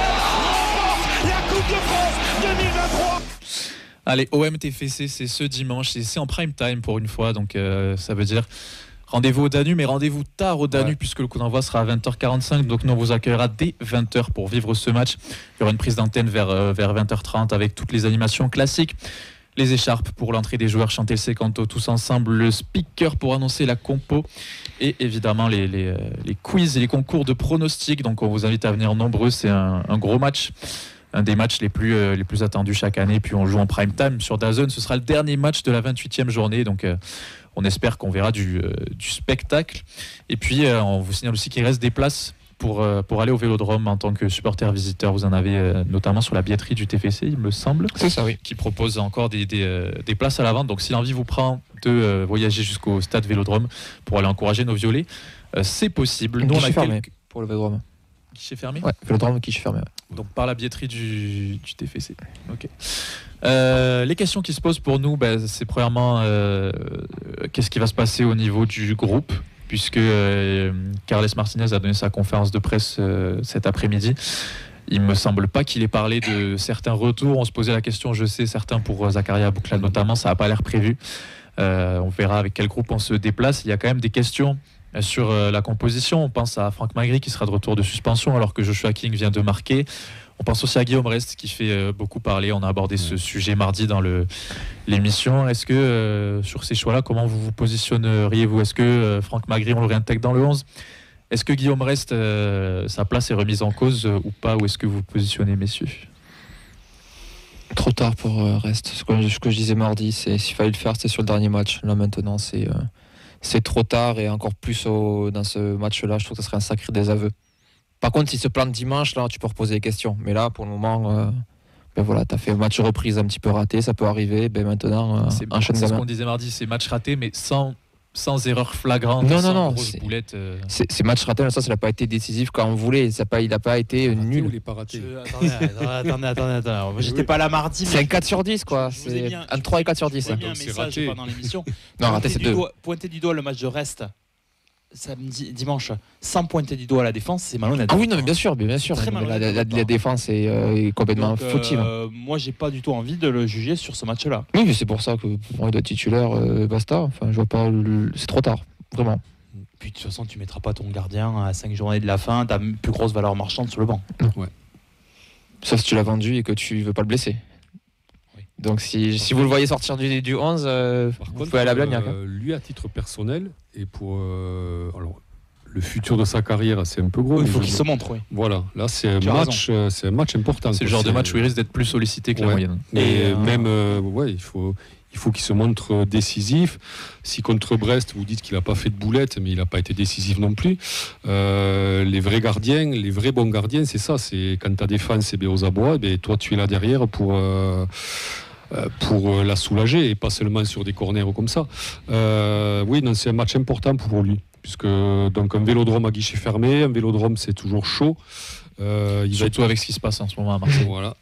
la Coupe de France 2023.
Allez, OM-TFC, c'est ce dimanche, et c'est en prime time pour une fois, donc ça veut dire rendez-vous au Danube, mais rendez-vous tard au Danube puisque le coup d'envoi sera à 20h45, donc nous on vous accueillera dès 20h pour vivre ce match. Il y aura une prise d'antenne vers 20h30 avec toutes les animations classiques, les écharpes pour l'entrée des joueurs, chanter le sécanto tous ensemble, le speaker pour annoncer la compo et évidemment les quiz et les concours de pronostics, donc on vous invite à venir nombreux, c'est un gros match. Un des matchs les plus attendus chaque année. Puis on joue en prime time sur DAZN. Ce sera le dernier match de la 28e journée. Donc on espère qu'on verra du spectacle. Et puis on vous signale aussi qu'il reste des places pour aller au Vélodrome en tant que supporter visiteur. Vous en avez notamment sur la billetterie du TFC, il me semble.
C'est ça, oui.
Qui propose encore des places à la vente. Donc si l'envie vous prend de voyager jusqu'au stade Vélodrome pour aller encourager nos violets, c'est possible.
Nous, on a fermé pour le Vélodrome.
Guichet fermé ?
Ouais, Vélodrome, guichet fermé. Ouais.
Donc par la billetterie du TFC. Ok. Les questions qui se posent pour nous, c'est premièrement qu'est-ce qui va se passer au niveau du groupe, puisque Carles Martinez a donné sa conférence de presse cet après-midi. Il me semble pas qu'il ait parlé de certains retours. On se posait la question, je sais, certains pour Zakaria Bouklal notamment, ça n'a pas l'air prévu. On verra avec quel groupe on se déplace. Il y a quand même des questions sur la composition. On pense à Franck Magri qui sera de retour de suspension alors que Joshua King vient de marquer. On pense aussi à Guillaume Rest qui fait beaucoup parler. On a abordé ce sujet mardi dans l'émission. Est-ce que sur ces choix-là, comment vous vous positionneriez-vous ? Est-ce que Franck Magri, on le réintègre dans le 11 ? Est-ce que Guillaume Rest, sa place est remise en cause ou pas ? Où est-ce que vous vous positionnez, messieurs ?
Trop tard pour Rest. Ce que je disais mardi, s'il fallait le faire, c'était sur le dernier match. Là maintenant, c'est trop tard et encore plus dans ce match-là, je trouve que ce serait un sacré désaveu. Par contre, s'il se plante dimanche, là, tu peux reposer des questions. Mais là, pour le moment, voilà, tu as fait un match reprise un petit peu raté, ça peut arriver. Maintenant, enchaîne
c'est ce qu'on disait mardi, c'est match raté, mais sans erreur flagrante,
non,
grosse boulette.
C'est match raté, mais ça n'a pas été décisif quand on voulait. Il n'a pas été nul.
Il n'est pas raté.
Attendez. J'étais pas là mardi.
C'est un 4 sur 10, quoi. C'est un 3 et 4 sur 10.
J'ai mis un message pendant l'émission.
Non, raté, c'est 2.
Pointer du doigt le match de Rest dimanche, sans pointer du doigt à la défense, c'est malhonnête.
Ah oui, non, mais bien sûr. La défense est complètement fautive.
Moi, j'ai pas du tout envie de le juger sur ce match-là.
Oui, mais c'est pour ça que pour moi, il doit être titulaire, basta. Enfin, je vois pas. C'est trop tard, vraiment.
Puis de toute façon, tu mettras pas ton gardien à 5 journées de la fin, ta plus grosse valeur marchande sur le banc.
Non. Ouais. Sauf si tu l'as vendu et que tu veux pas le blesser. Oui. Donc si vous le voyez sortir du 11, vous pouvez aller à Blagnac.
Lui, à titre personnel, et pour le futur de sa carrière, c'est un peu gros.
Il faut qu'il se montre, oui.
Voilà, là c'est un match important.
C'est le genre de match où il risque d'être plus sollicité que la moyenne.
Et même, il faut qu'il se montre décisif. Si contre Brest, vous dites qu'il n'a pas fait de boulette, mais il n'a pas été décisif non plus. Les vrais gardiens, les vrais bons gardiens, c'est ça. C'est quand ta défense est bien aux abois, toi tu es là derrière pour la soulager et pas seulement sur des corners comme ça. C'est un match important pour lui, puisque donc un vélodrome à guichet fermé, un vélodrome c'est toujours chaud.
Surtout avec ce qui se passe en ce moment à Marseille.
Voilà.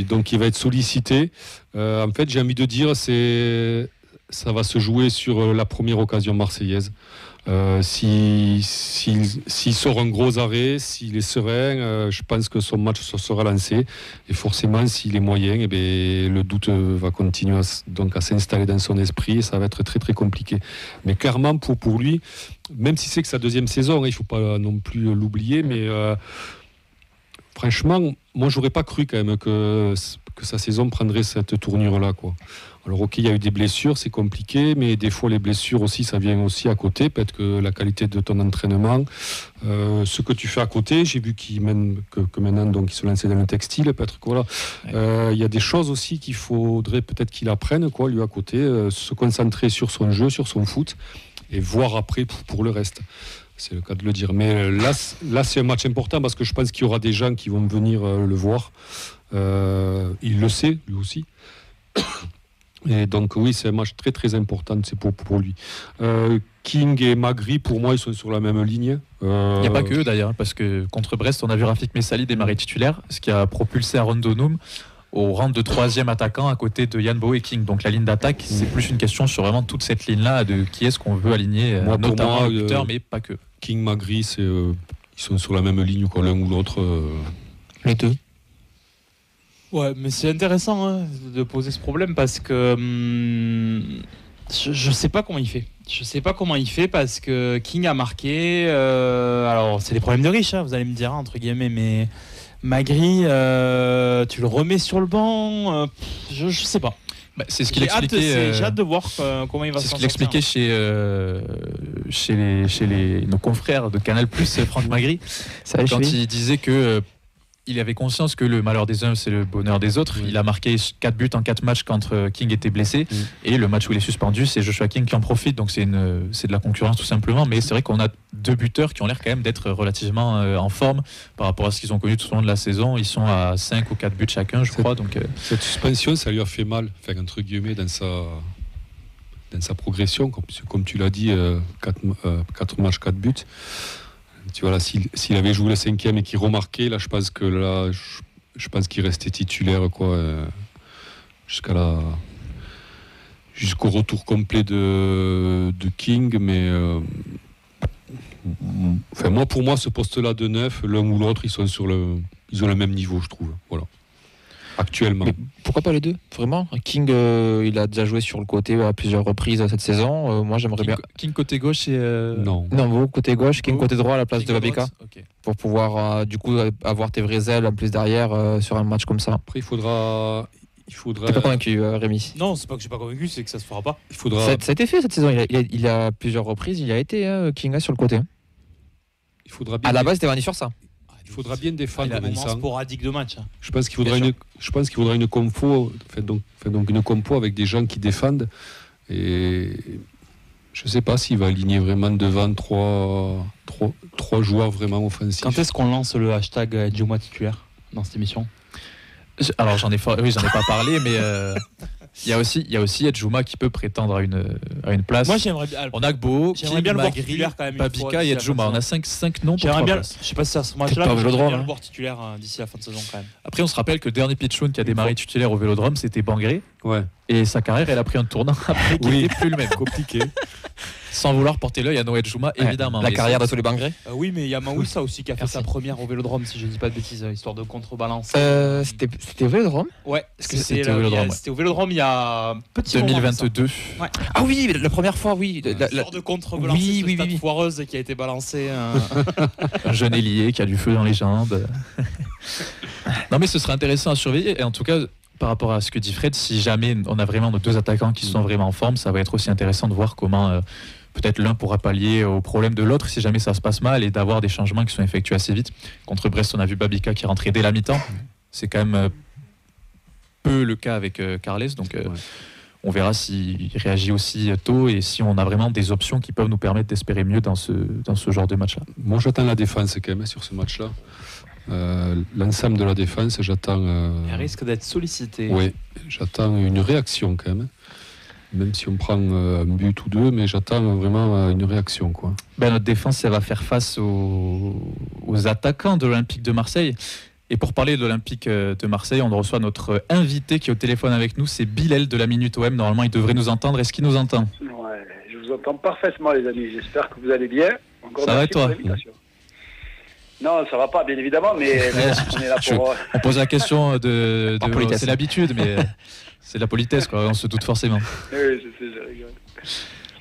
Donc il va être sollicité. En fait, j'ai envie de dire, ça va se jouer sur la première occasion marseillaise. S'il sort un gros arrêt, s'il est serein, je pense que son match sera lancé. Et forcément, s'il est moyen, le doute va continuer à s'installer dans son esprit et ça va être très très compliqué. Mais clairement, pour lui, même si c'est que sa deuxième saison, il ne faut pas non plus l'oublier, mais franchement, moi, j'aurais pas cru quand même que sa saison prendrait cette tournure-là, quoi. Alors ok, il y a eu des blessures, c'est compliqué, mais des fois les blessures aussi, ça vient aussi à côté. Peut-être que la qualité de ton entraînement, ce que tu fais à côté, j'ai vu que maintenant donc il se lançait dans le textile, peut-être que voilà. Il y a des choses aussi qu'il faudrait peut-être qu'il apprenne, quoi, lui à côté, se concentrer sur son jeu, sur son foot, et voir après pour le reste. C'est le cas de le dire. Mais là c'est un match important parce que je pense qu'il y aura des gens qui vont venir le voir. Il le sait, lui aussi. Et donc oui, c'est un match très très important, c'est pour lui. King et Magri, pour moi, ils sont sur la même ligne.
Il n'y a pas que eux d'ailleurs, parce que contre Brest, on a vu Rafik Messali démarrer titulaire, ce qui a propulsé Aaron Donum au rang de troisième attaquant à côté de Yann Bo et King. Donc la ligne d'attaque, c'est plus une question sur vraiment toute cette ligne-là, de qui est-ce qu'on veut aligner, notamment le buteur, mais pas que.
King, Magri, ils sont sur la même ligne, quoi, l'un ou l'autre.
Les deux.
Ouais, mais c'est intéressant de poser ce problème parce que je sais pas comment il fait. Je sais pas comment il fait parce que King a marqué. Alors, c'est des problèmes de riches, vous allez me dire, entre guillemets, mais Magri, tu le remets sur le banc, je sais pas.
C'est ce qu'il expliquait.
J'ai hâte de voir comment il va s'en sortir.
C'est ce qu'il expliquait chez nos confrères de Canal+, Franck Magri, quand il disait que il avait conscience que le malheur des uns, c'est le bonheur des autres. Il a marqué 4 buts en 4 matchs quand King était blessé. Et le match où il est suspendu, c'est Joshua King qui en profite. Donc c'est de la concurrence tout simplement. Mais c'est vrai qu'on a deux buteurs qui ont l'air quand même d'être relativement en forme par rapport à ce qu'ils ont connu tout au long de la saison. Ils sont à 5 ou 4 buts chacun, je crois. Donc,
cette suspension, ça lui a fait mal, entre guillemets, dans sa progression. Comme tu l'as dit, 4 matchs, 4 buts. Tu vois, là, s'il avait joué le 5e et qu'il remarquait, là, je pense qu'il restait titulaire, quoi, jusqu'au retour complet de King, mais pour moi, ce poste-là de 9, l'un ou l'autre, ils ont le même niveau, je trouve. Voilà. Actuellement.
Mais pourquoi pas les deux, vraiment? King, il a déjà joué sur le côté à plusieurs reprises cette saison. Moi, j'aimerais bien.
King côté gauche et.
Non,
vous côté gauche, King côté droit à la place
King
de Babika.
Okay.
Pour pouvoir, du coup, avoir tes vraies ailes en plus derrière sur un match comme ça.
Après, il faudra.
T'es pas convaincu, Rémi?
Non, c'est pas que je suis pas convaincu, c'est que ça se fera pas.
Ça a été fait cette saison. Il a plusieurs reprises, il a été King sur le côté.
Il faudra bien.
À la base, c'était sur ça.
Il faudra bien défendre.
Il a un moment sporadique de match.
Je pense qu'il faudra une compo, donc une compo avec des gens qui défendent. Et je ne sais pas s'il va aligner vraiment devant trois joueurs vraiment offensifs.
Quand est-ce qu'on lance le hashtag Djouma titulaire dans cette émission?
Alors j'en ai pas parlé, mais il y a aussi Djouma qui peut prétendre à une place.
Moi j'aimerais bien.
On a Gbo,
j'aimerais bien le voir
Magri,
titulaire quand même.
Babika et Djouma. On a 5 noms pour 3 places.
Je sais pas si c'est à ce match-là, mais j'aimerais bien le voir titulaire d'ici la fin de saison quand même.
Après on se rappelle que le dernier Pichoun qui a démarré titulaire au Vélodrome, c'était Bangré.
Ouais.
Et sa carrière, elle a pris un tournant après qui n'était plus le même.
Compliqué.
Sans vouloir porter l'œil à Noé Djouma, évidemment.
La carrière de tous les Bangré.
Oui, mais il y a Maouissa aussi qui a fait sa première au Vélodrome, si je dis pas de bêtises, histoire de contrebalancer.
C'était au Vélodrome?
Ouais,
c'était
au Vélodrome il y a petit
2022.
Ouais.
Ah oui, la première fois, oui.
Histoire de contrebalancer cette stade foireuse qui a été balancée.
Un jeune ailier qui a du feu dans les jambes. Non mais ce serait intéressant à surveiller. Et en tout cas, par rapport à ce que dit Fred, si jamais on a vraiment nos deux attaquants qui sont vraiment en forme, ça va être aussi intéressant de voir comment peut-être l'un pourra pallier au problème de l'autre si jamais ça se passe mal et d'avoir des changements qui sont effectués assez vite. Contre Brest, on a vu Babika qui est rentré dès la mi-temps. C'est quand même peu le cas avec Carles, donc on verra s'il réagit aussi tôt et si on a vraiment des options qui peuvent nous permettre d'espérer mieux dans ce genre de match-là.
Moi j'attends la défense quand même sur ce match-là. L'ensemble de la défense, j'attends.
Elle risque d'être sollicitée.
Oui, j'attends une réaction quand même. Même si on prend un but ou deux, mais j'attends vraiment une réaction, quoi.
Notre défense, elle va faire face aux attaquants de l'Olympique de Marseille. Et pour parler de l'Olympique de Marseille, on reçoit notre invité qui est au téléphone avec nous, c'est Bilal de la Minute OM. Normalement, il devrait nous entendre. Est-ce qu'il nous entend?
Ouais, je vous entends parfaitement, les amis. J'espère que vous allez bien. Encore
ça va et toi?
Non, ça va pas, bien évidemment, mais on est là pour...
On pose la question de c'est l'habitude, mais c'est de la politesse, quoi. On se doute forcément.
Oui, je sais, je rigole.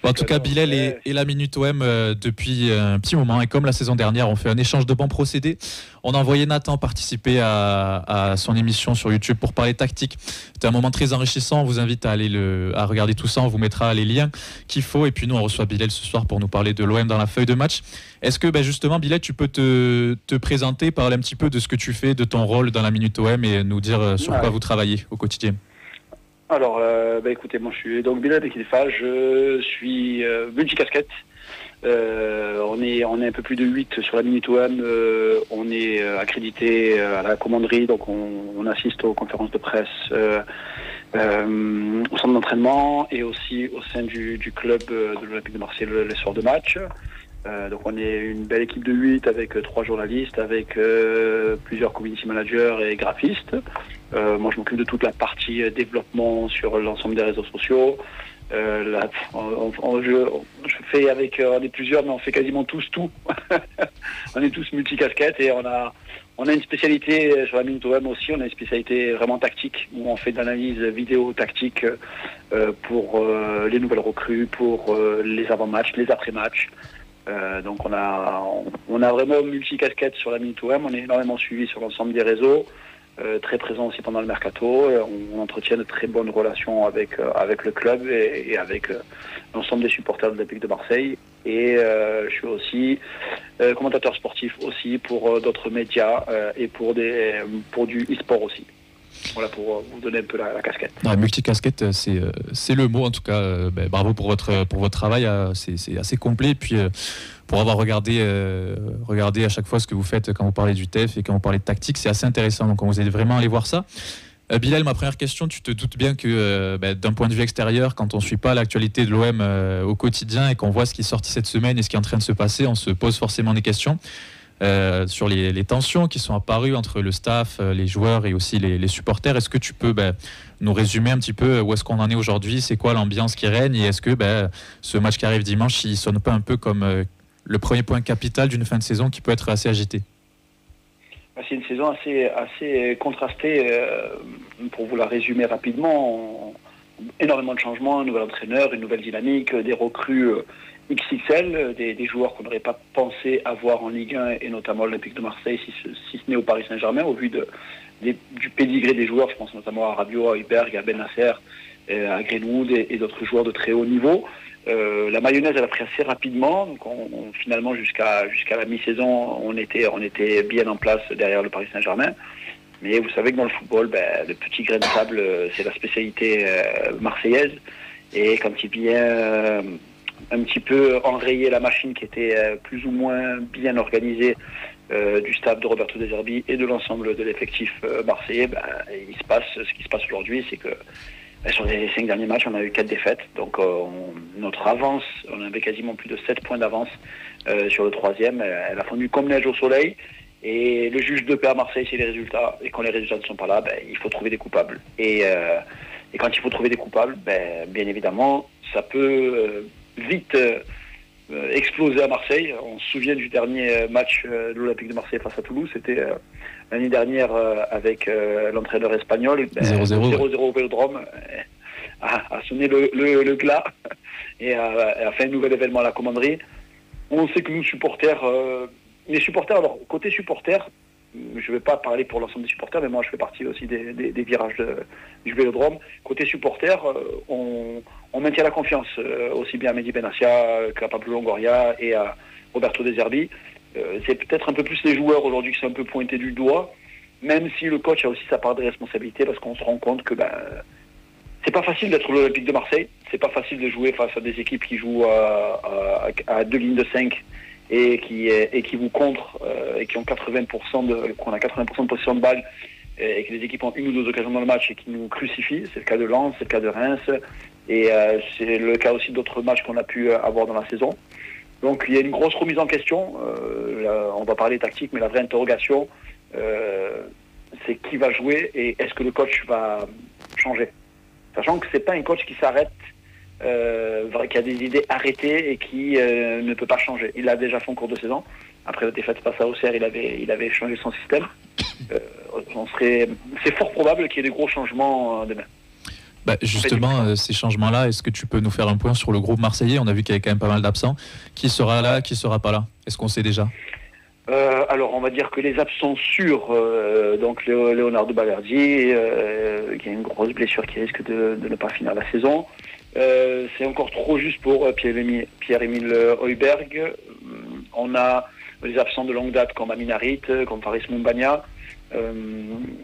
Bon, en tout cas, Bilal et la Minute OM depuis un petit moment, et comme la saison dernière, on fait un échange de bons procédés. On a envoyé Nathan participer à son émission sur YouTube pour parler tactique. C'était un moment très enrichissant. On vous invite à à regarder tout ça. On vous mettra les liens qu'il faut. Et puis nous, on reçoit Bilal ce soir pour nous parler de l'OM dans la feuille de match. Est-ce que justement, Bilal, tu peux te présenter, parler un petit peu de ce que tu fais, de ton rôle dans la Minute OM et nous dire sur quoi vous travaillez au quotidien?
Alors, écoutez, moi je suis donc Bilal Bekilfa, je suis multicasquette. On est un peu plus de 8 sur la Minute OM. On est accrédité à la commanderie, donc on assiste aux conférences de presse au centre d'entraînement et aussi au sein du club de l'Olympique de Marseille les soirs de match. Donc on est une belle équipe de 8 avec 3 journalistes, avec plusieurs community managers et graphistes. Moi je m'occupe de toute la partie développement sur l'ensemble des réseaux sociaux. Je fais avec, on est plusieurs, mais on fait quasiment tous tout. On est tous multicasquettes et on a une spécialité sur la Minute OM aussi. On a une spécialité vraiment tactique où on fait de l'analyse vidéo tactique pour les nouvelles recrues, pour les avant-matchs, les après-matchs. Donc on a vraiment multi-casquette sur la Minute OM. On est énormément suivi sur l'ensemble des réseaux, très présent aussi pendant le mercato. On entretient de très bonnes relations avec le club et avec l'ensemble des supporters de l'Olympique de Marseille. Et je suis aussi commentateur sportif aussi pour d'autres médias et pour du e-sport aussi. Voilà, pour vous donner un peu la casquette.
Multicasquette, c'est le mot en tout cas. Bravo pour votre travail, c'est assez complet. Puis pour avoir regardé à chaque fois ce que vous faites quand vous parlez du TEF et quand vous parlez de tactique, c'est assez intéressant. Donc on vous aide vraiment à aller voir ça. Bilal, ma première question, tu te doutes bien que d'un point de vue extérieur, quand on ne suit pas l'actualité de l'OM au quotidien et qu'on voit ce qui est sorti cette semaine et ce qui est en train de se passer, on se pose forcément des questions sur les tensions qui sont apparues entre le staff, les joueurs et aussi les supporters. Est-ce que tu peux nous résumer un petit peu où est-ce qu'on en est aujourd'hui, c'est quoi l'ambiance qui règne et est-ce que ce match qui arrive dimanche, il sonne pas un peu comme le premier point capital d'une fin de saison qui peut être assez agitée?
C'est une saison assez contrastée, pour vous la résumer rapidement. Énormément de changements, un nouvel entraîneur, une nouvelle dynamique, des recrues XXL, des joueurs qu'on n'aurait pas pensé avoir en Ligue 1 et notamment l'Olympique de Marseille, si ce n'est au Paris Saint-Germain, au vu du pédigré des joueurs. Je pense notamment à Rabiot, à Heuberg, à Ben Nasser, à Greenwood et d'autres joueurs de très haut niveau. La mayonnaise, elle a pris assez rapidement. Donc finalement, jusqu'à la mi-saison, on était bien en place derrière le Paris Saint-Germain. Mais vous savez que dans le football, le petit grain de sable, c'est la spécialité marseillaise. Et quand il vient un petit peu enrayer la machine qui était plus ou moins bien organisée du staff de Roberto De Zerbi et de l'ensemble de l'effectif marseillais, il se passe ce qui se passe aujourd'hui, c'est que sur les 5 derniers matchs, on a eu 4 défaites. Donc notre avance, on avait quasiment plus de 7 points d'avance sur le 3e. Elle a fondu comme neige au soleil. Et le juge de paix à Marseille, c'est les résultats. Et quand les résultats ne sont pas là, il faut trouver des coupables. Et quand il faut trouver des coupables, bien évidemment, ça peut vite exploser à Marseille. On se souvient du dernier match de l'Olympique de Marseille face à Toulouse. C'était l'année dernière avec l'entraîneur espagnol. 0-0 au Vélodrome a sonné le glas et a fait un nouvel événement à la commanderie. On sait que nous, supporters... les supporters, alors côté supporters, je ne vais pas parler pour l'ensemble des supporters, mais moi je fais partie aussi des virages du Vélodrome. Côté supporters, on maintient la confiance aussi bien à Mehdi Benassia qu'à Pablo Longoria et à Roberto De Zerbi. C'est peut-être un peu plus les joueurs aujourd'hui qui sont un peu pointés du doigt, même si le coach a aussi sa part de responsabilité, parce qu'on se rend compte que c'est pas facile d'être l'Olympique de Marseille, c'est pas facile de jouer face à des équipes qui jouent à 2 lignes de 5 et qui vous contrent et qui ont 80% a 80% de possession de balle et que les équipes ont 1 ou 2 occasions dans le match et qui nous crucifient. C'est le cas de Lens, c'est le cas de Reims et c'est le cas aussi d'autres matchs qu'on a pu avoir dans la saison. Donc il y a une grosse remise en question. On va parler tactique, mais la vraie interrogation, c'est qui va jouer et est-ce que le coach va changer. Sachant que c'est pas un coach qui s'arrête, qui a des idées arrêtées et qui ne peut pas changer. Il l'a déjà fait en cours de saison. Après la défaite face à Auxerre, il avait changé son système. C'est fort probable qu'il y ait des gros changements demain.
Justement, ces changements-là, est-ce que tu peux nous faire un point sur le groupe marseillais? On a vu qu'il y avait quand même pas mal d'absents. Qui sera là, qui sera pas là? Est-ce qu'on sait déjà?
Alors, on va dire que les absents sûrs, donc Leonardo Balerdi, qui a une grosse blessure qui risque de ne pas finir la saison. C'est encore trop juste pour Pierre-Emile Heuberg. On a les absents de longue date comme Amin Harit, comme Faris Moumbagna.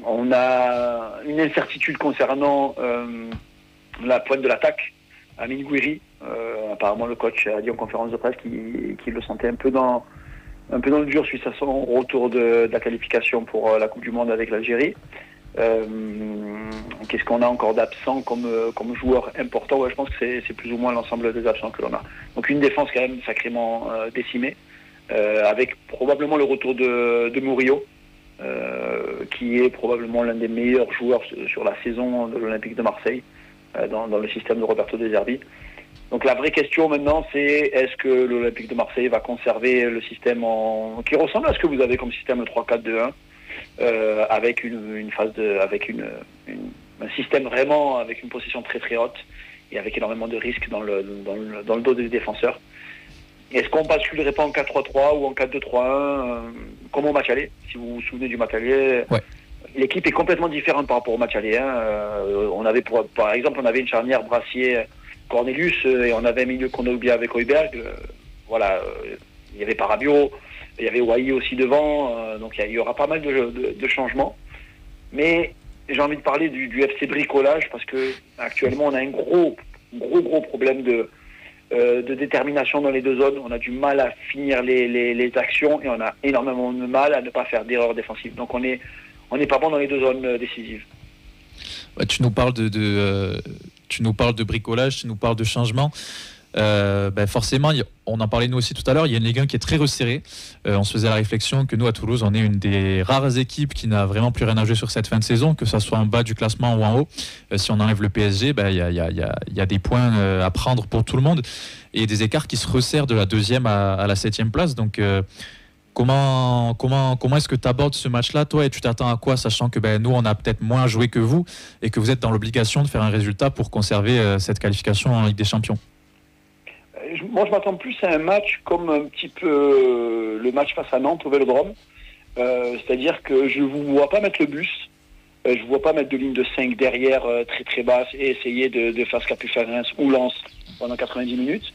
On a une incertitude concernant la pointe de l'attaque, Amin Gouiri. Apparemment, le coach a dit en conférence de presse qu'il le sentait un peu dans le dur suite à son retour de la qualification pour la Coupe du Monde avec l'Algérie. Qu'est-ce qu'on a encore d'absents comme joueurs importants? Je pense que c'est plus ou moins l'ensemble des absents que l'on a. Donc une défense quand même sacrément décimée, avec probablement le retour de Murillo, qui est probablement l'un des meilleurs joueurs sur la saison de l'Olympique de Marseille, dans le système de Roberto De Zerbi. Donc la vraie question maintenant, c'est est-ce que l'Olympique de Marseille va conserver le système qui ressemble à ce que vous avez comme système, le 3-4-2-1, avec un système vraiment avec une possession très très haute et avec énormément de risques dans le dos des défenseurs. Est-ce qu'on basculerait pas en 4-3-3 ou en 4-2-3-1 comme au match aller? Si vous vous souvenez du match aller, ouais. L'équipe est complètement différente par rapport au match aller. On avait par exemple une charnière Brassier-Cornelius et on avait un milieu qu'on a oublié avec Heuberg. Il y avait Rabiot, il y avait Wai aussi devant, donc il y aura pas mal de changements. Mais j'ai envie de parler du FC Bricolage parce que actuellement on a un gros problème de détermination dans les deux zones. On a du mal à finir les actions et on a énormément de mal à ne pas faire d'erreurs défensives. Donc on n'est pas bon dans les deux zones décisives.
Ouais, tu nous parles de bricolage, tu nous parles de changement. Forcément, on en parlait nous aussi tout à l'heure, il y a une Ligue 1 qui est très resserrée. On se faisait la réflexion que nous à Toulouse, on est une des rares équipes qui n'a vraiment plus rien à jouer sur cette fin de saison, que ça soit en bas du classement ou en haut. Si on enlève le PSG, il y a des points à prendre pour tout le monde et des écarts qui se resserrent de la 2e à la 7e place. Donc comment est-ce que tu abordes ce match-là, toi, et tu t'attends à quoi, sachant que nous, on a peut-être moins joué que vous et que vous êtes dans l'obligation de faire un résultat pour conserver cette qualification en Ligue des Champions?
Moi, je m'attends plus à un match comme un petit peu le match face à Nantes au Vélodrome. C'est-à-dire que je ne vous vois pas mettre le bus, je ne vous vois pas mettre de ligne de 5 derrière très très basse et essayer de faire ce qu'a pu faire Reims ou Lens pendant 90 minutes.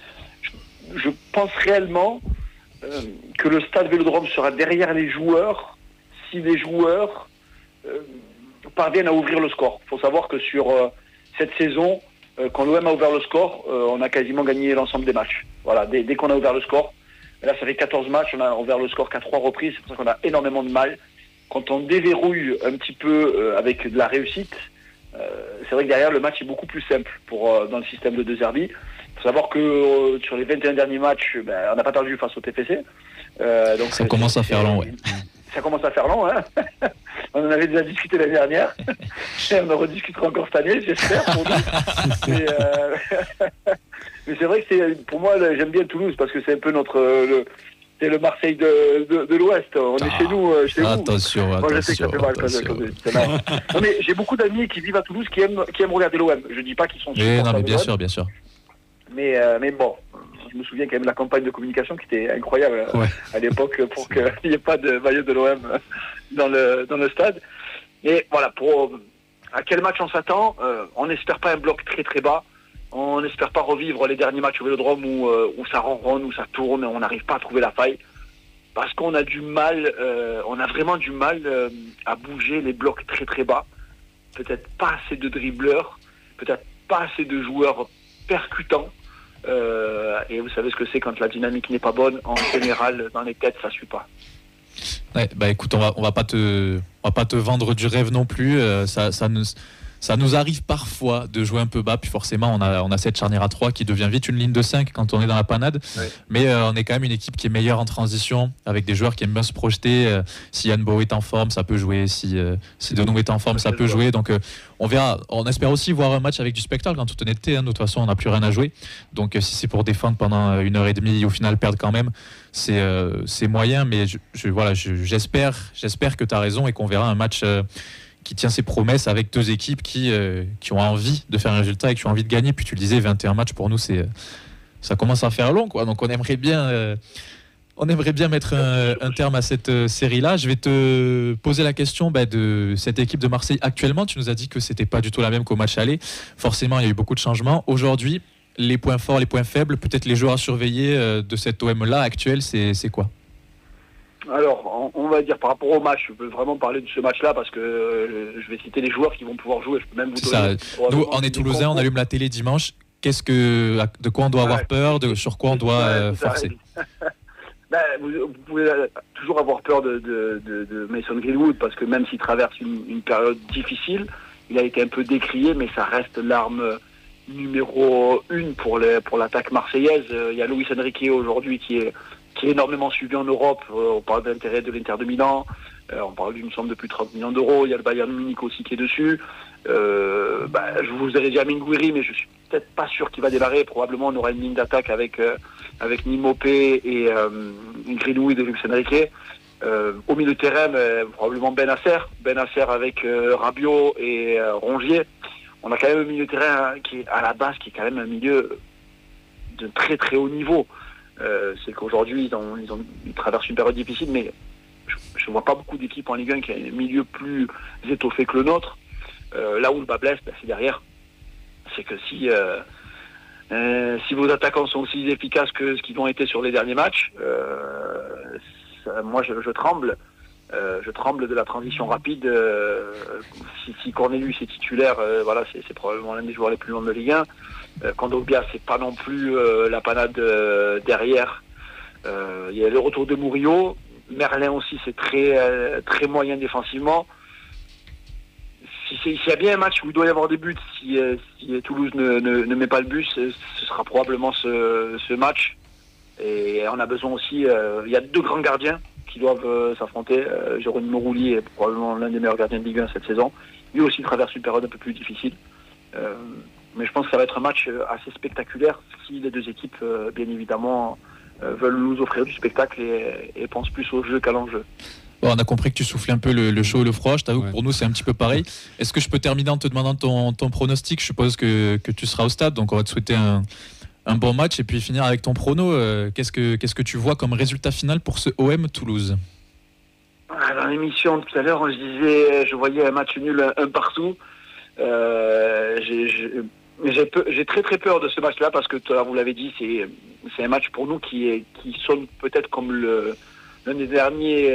Je pense réellement que le stade Vélodrome sera derrière les joueurs si les joueurs parviennent à ouvrir le score. Il faut savoir que sur cette saison, quand l'OM a ouvert le score, on a quasiment gagné l'ensemble des matchs. Voilà, dès qu'on a ouvert le score, là ça fait 14 matchs, on a ouvert le score qu'à 3 reprises, c'est pour ça qu'on a énormément de mal. Quand on déverrouille un petit peu avec de la réussite, c'est vrai que derrière le match est beaucoup plus simple dans le système de De Zerbi. Il faut savoir que sur les 21 derniers matchs, on n'a pas perdu face au TFC. Donc
ça commence à faire long, ouais.
Ça commence à faire long, hein. On en avait déjà discuté l'année dernière. Et on en rediscutera encore cette année, j'espère, pour nous. Mais c'est vrai que pour moi, j'aime bien Toulouse parce que c'est un peu c'est le Marseille de l'Ouest. On est chez nous, chez vous.
Attention.
Moi, je sais que ça fait mal quand c'est marrant. Non, mais j'ai beaucoup d'amis qui vivent à Toulouse qui aiment regarder l'OM. Je dis pas qu'ils sont
supporters. Non, mais bien sûr.
Mais bon, je me souviens quand même de la campagne de communication qui était incroyable à l'époque pour qu'il n'y ait pas de maillot de l'OM dans le stade. Et voilà, à quel match on s'attend? On n'espère pas un bloc très très bas. On n'espère pas revivre les derniers matchs au Vélodrome où ça ronronne, où ça tourne, on n'arrive pas à trouver la faille. Parce qu'on a du mal, on a vraiment du mal à bouger les blocs très très bas. Peut-être pas assez de dribbleurs, peut-être pas assez de joueurs percutants. Et vous savez ce que c'est quand la dynamique n'est pas bonne, en général dans les têtes ça suit pas.
Ouais, écoute, on va pas te vendre du rêve non plus. Ça nous arrive parfois de jouer un peu bas, puis forcément on a cette charnière à 3 qui devient vite une ligne de 5 quand on est dans la panade. Ouais. Mais on est quand même une équipe qui est meilleure en transition, avec des joueurs qui aiment bien se projeter. Si Yann Bow est en forme, ça peut jouer. Si Denou est en forme, ça peut jouer. Donc on verra. On espère aussi voir un match avec du spectacle, en toute honnêteté. De toute façon, on n'a plus rien à jouer. Donc si c'est pour défendre pendant 1h30 au final perdre quand même, c'est moyen. Mais j'espère que tu as raison et qu'on verra un match qui tient ses promesses avec deux équipes qui ont envie de faire un résultat et qui ont envie de gagner. Puis tu le disais, 21 matchs pour nous, ça commence à faire long, quoi. Donc on aimerait bien mettre un terme à cette série-là. Je vais te poser la question de cette équipe de Marseille actuellement. Tu nous as dit que c'était pas du tout la même qu'au match aller. Forcément, il y a eu beaucoup de changements. Aujourd'hui, les points forts, les points faibles, peut-être les joueurs à surveiller de cette OM-là actuelle, c'est quoi ?
Alors, on va dire par rapport au match, je peux vraiment parler de ce match-là parce que je vais citer les joueurs qui vont pouvoir jouer. Je peux même vous donner.
Nous, on est Toulousains, on allume la télé dimanche. De quoi on doit avoir peur, sur quoi on doit forcer?
Vous pouvez toujours avoir peur de Mason Greenwood parce que même s'il traverse une période difficile, il a été un peu décrié, mais ça reste l'arme numéro 1 pour l'attaque marseillaise. Il y a Luis Enrique aujourd'hui qui est énormément suivi en Europe. On parle d'intérêt de l'Inter de Milan, on parle d'une somme de plus de 30 millions d'euros. Il y a le Bayern Munich aussi qui est dessus. Je vous aurais dit Amine Gouiri, mais je suis peut-être pas sûr qu'il va démarrer. Probablement on aura une ligne d'attaque avec Nimopé et Greenwood et Luis Enrique. Au milieu de terrain, probablement Ben Nasser avec Rabiot et Rongier. On a quand même un milieu de terrain qui est à la base, qui est quand même un milieu de très très haut niveau. C'est qu'aujourd'hui ils traversent une période difficile, mais je ne vois pas beaucoup d'équipes en Ligue 1 qui a un milieu plus étoffé que le nôtre. Là où le bas blesse, c'est derrière. C'est que si vos attaquants sont aussi efficaces que ce qu'ils ont été sur les derniers matchs, moi je tremble. Je tremble de la transition rapide. Si Cornelius est titulaire, voilà, c'est probablement l'un des joueurs les plus longs de Ligue 1. Kondogbia, c'est pas non plus la panade derrière. Il y a le retour de Murillo. Merlin aussi, c'est très moyen défensivement. S'il y a bien un match où il doit y avoir des buts, si Toulouse ne met pas le but, ce sera probablement ce match. Et on a besoin aussi, il y a 2 grands gardiens qui doivent s'affronter. Jérôme Mourouli est probablement l'un des meilleurs gardiens de Ligue 1 cette saison. Lui aussi traverse une période un peu plus difficile. Mais je pense que ça va être un match assez spectaculaire si les 2 équipes, bien évidemment, veulent nous offrir du spectacle et pensent plus au jeu qu'à l'enjeu.
Bon, on a compris que tu soufflais un peu le chaud et le froid. Je t'avoue que pour nous, c'est un petit peu pareil. Est-ce que je peux terminer en te demandant ton pronostic ? Je suppose que tu seras au stade, donc on va te souhaiter un bon match et puis finir avec ton prono. Qu'est-ce que tu vois comme résultat final pour ce OM Toulouse ?
Dans l'émission tout à l'heure, je voyais un match nul, un partout. J'ai très peur de ce match-là parce que vous l'avez dit, c'est un match pour nous qui sonne peut-être comme l'un des derniers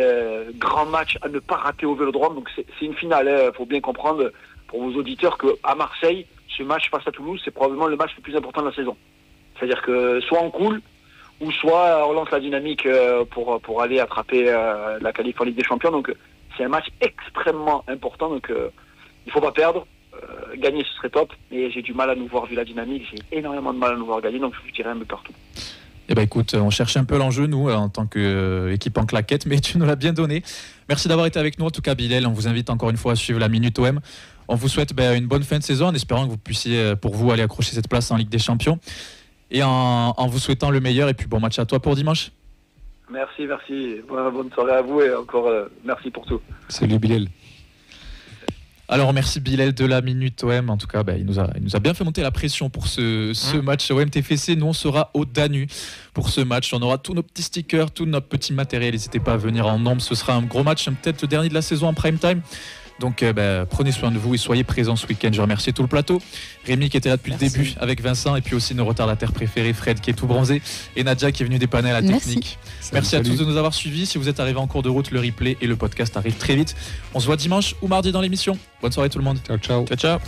grands matchs à ne pas rater au Vélodrome. Donc c'est une finale. Il faut bien comprendre pour vos auditeurs qu'à Marseille, ce match face à Toulouse, c'est probablement le match le plus important de la saison. C'est-à-dire que soit on coule, ou soit on lance la dynamique pour aller attraper la qualif en Ligue des Champions. Donc c'est un match extrêmement important. Donc il ne faut pas perdre. Gagner, ce serait top. Mais j'ai du mal à nous voir vu la dynamique. J'ai énormément de mal à nous voir gagner. Donc je dirais un peu partout.
Eh ben écoute, on cherchait un peu l'enjeu, nous, en tant qu'équipe en claquette, mais tu nous l'as bien donné. Merci d'avoir été avec nous, en tout cas, Bilal. On vous invite encore une fois à suivre la Minute OM. On vous souhaite une bonne fin de saison, en espérant que vous puissiez, pour vous, aller accrocher cette place en Ligue des Champions. Et en vous souhaitant le meilleur. Et puis bon match à toi pour dimanche.
Merci. Bonne soirée à vous et encore merci pour tout.
Salut Bilal.
Alors merci Bilal de la Minute OM. En tout cas, il nous a bien fait monter la pression pour ce match OM TFC. Nous on sera au Danu pour ce match. On aura tous nos petits stickers, tout notre petit matériel. N'hésitez pas à venir en nombre. Ce sera un gros match, peut-être le dernier de la saison en prime time. Donc prenez soin de vous et soyez présents ce week-end. Je remercie tout le plateau. Rémi qui était là depuis le début avec Vincent et puis aussi nos retardataires préférés, Fred qui est tout bronzé et Nadia qui est venue dépanner à la technique. Merci à tous de nous avoir suivis. Si vous êtes arrivés en cours de route, le replay et le podcast arrivent très vite. On se voit dimanche ou mardi dans l'émission. Bonne soirée tout le monde.
Ciao.
Ciao.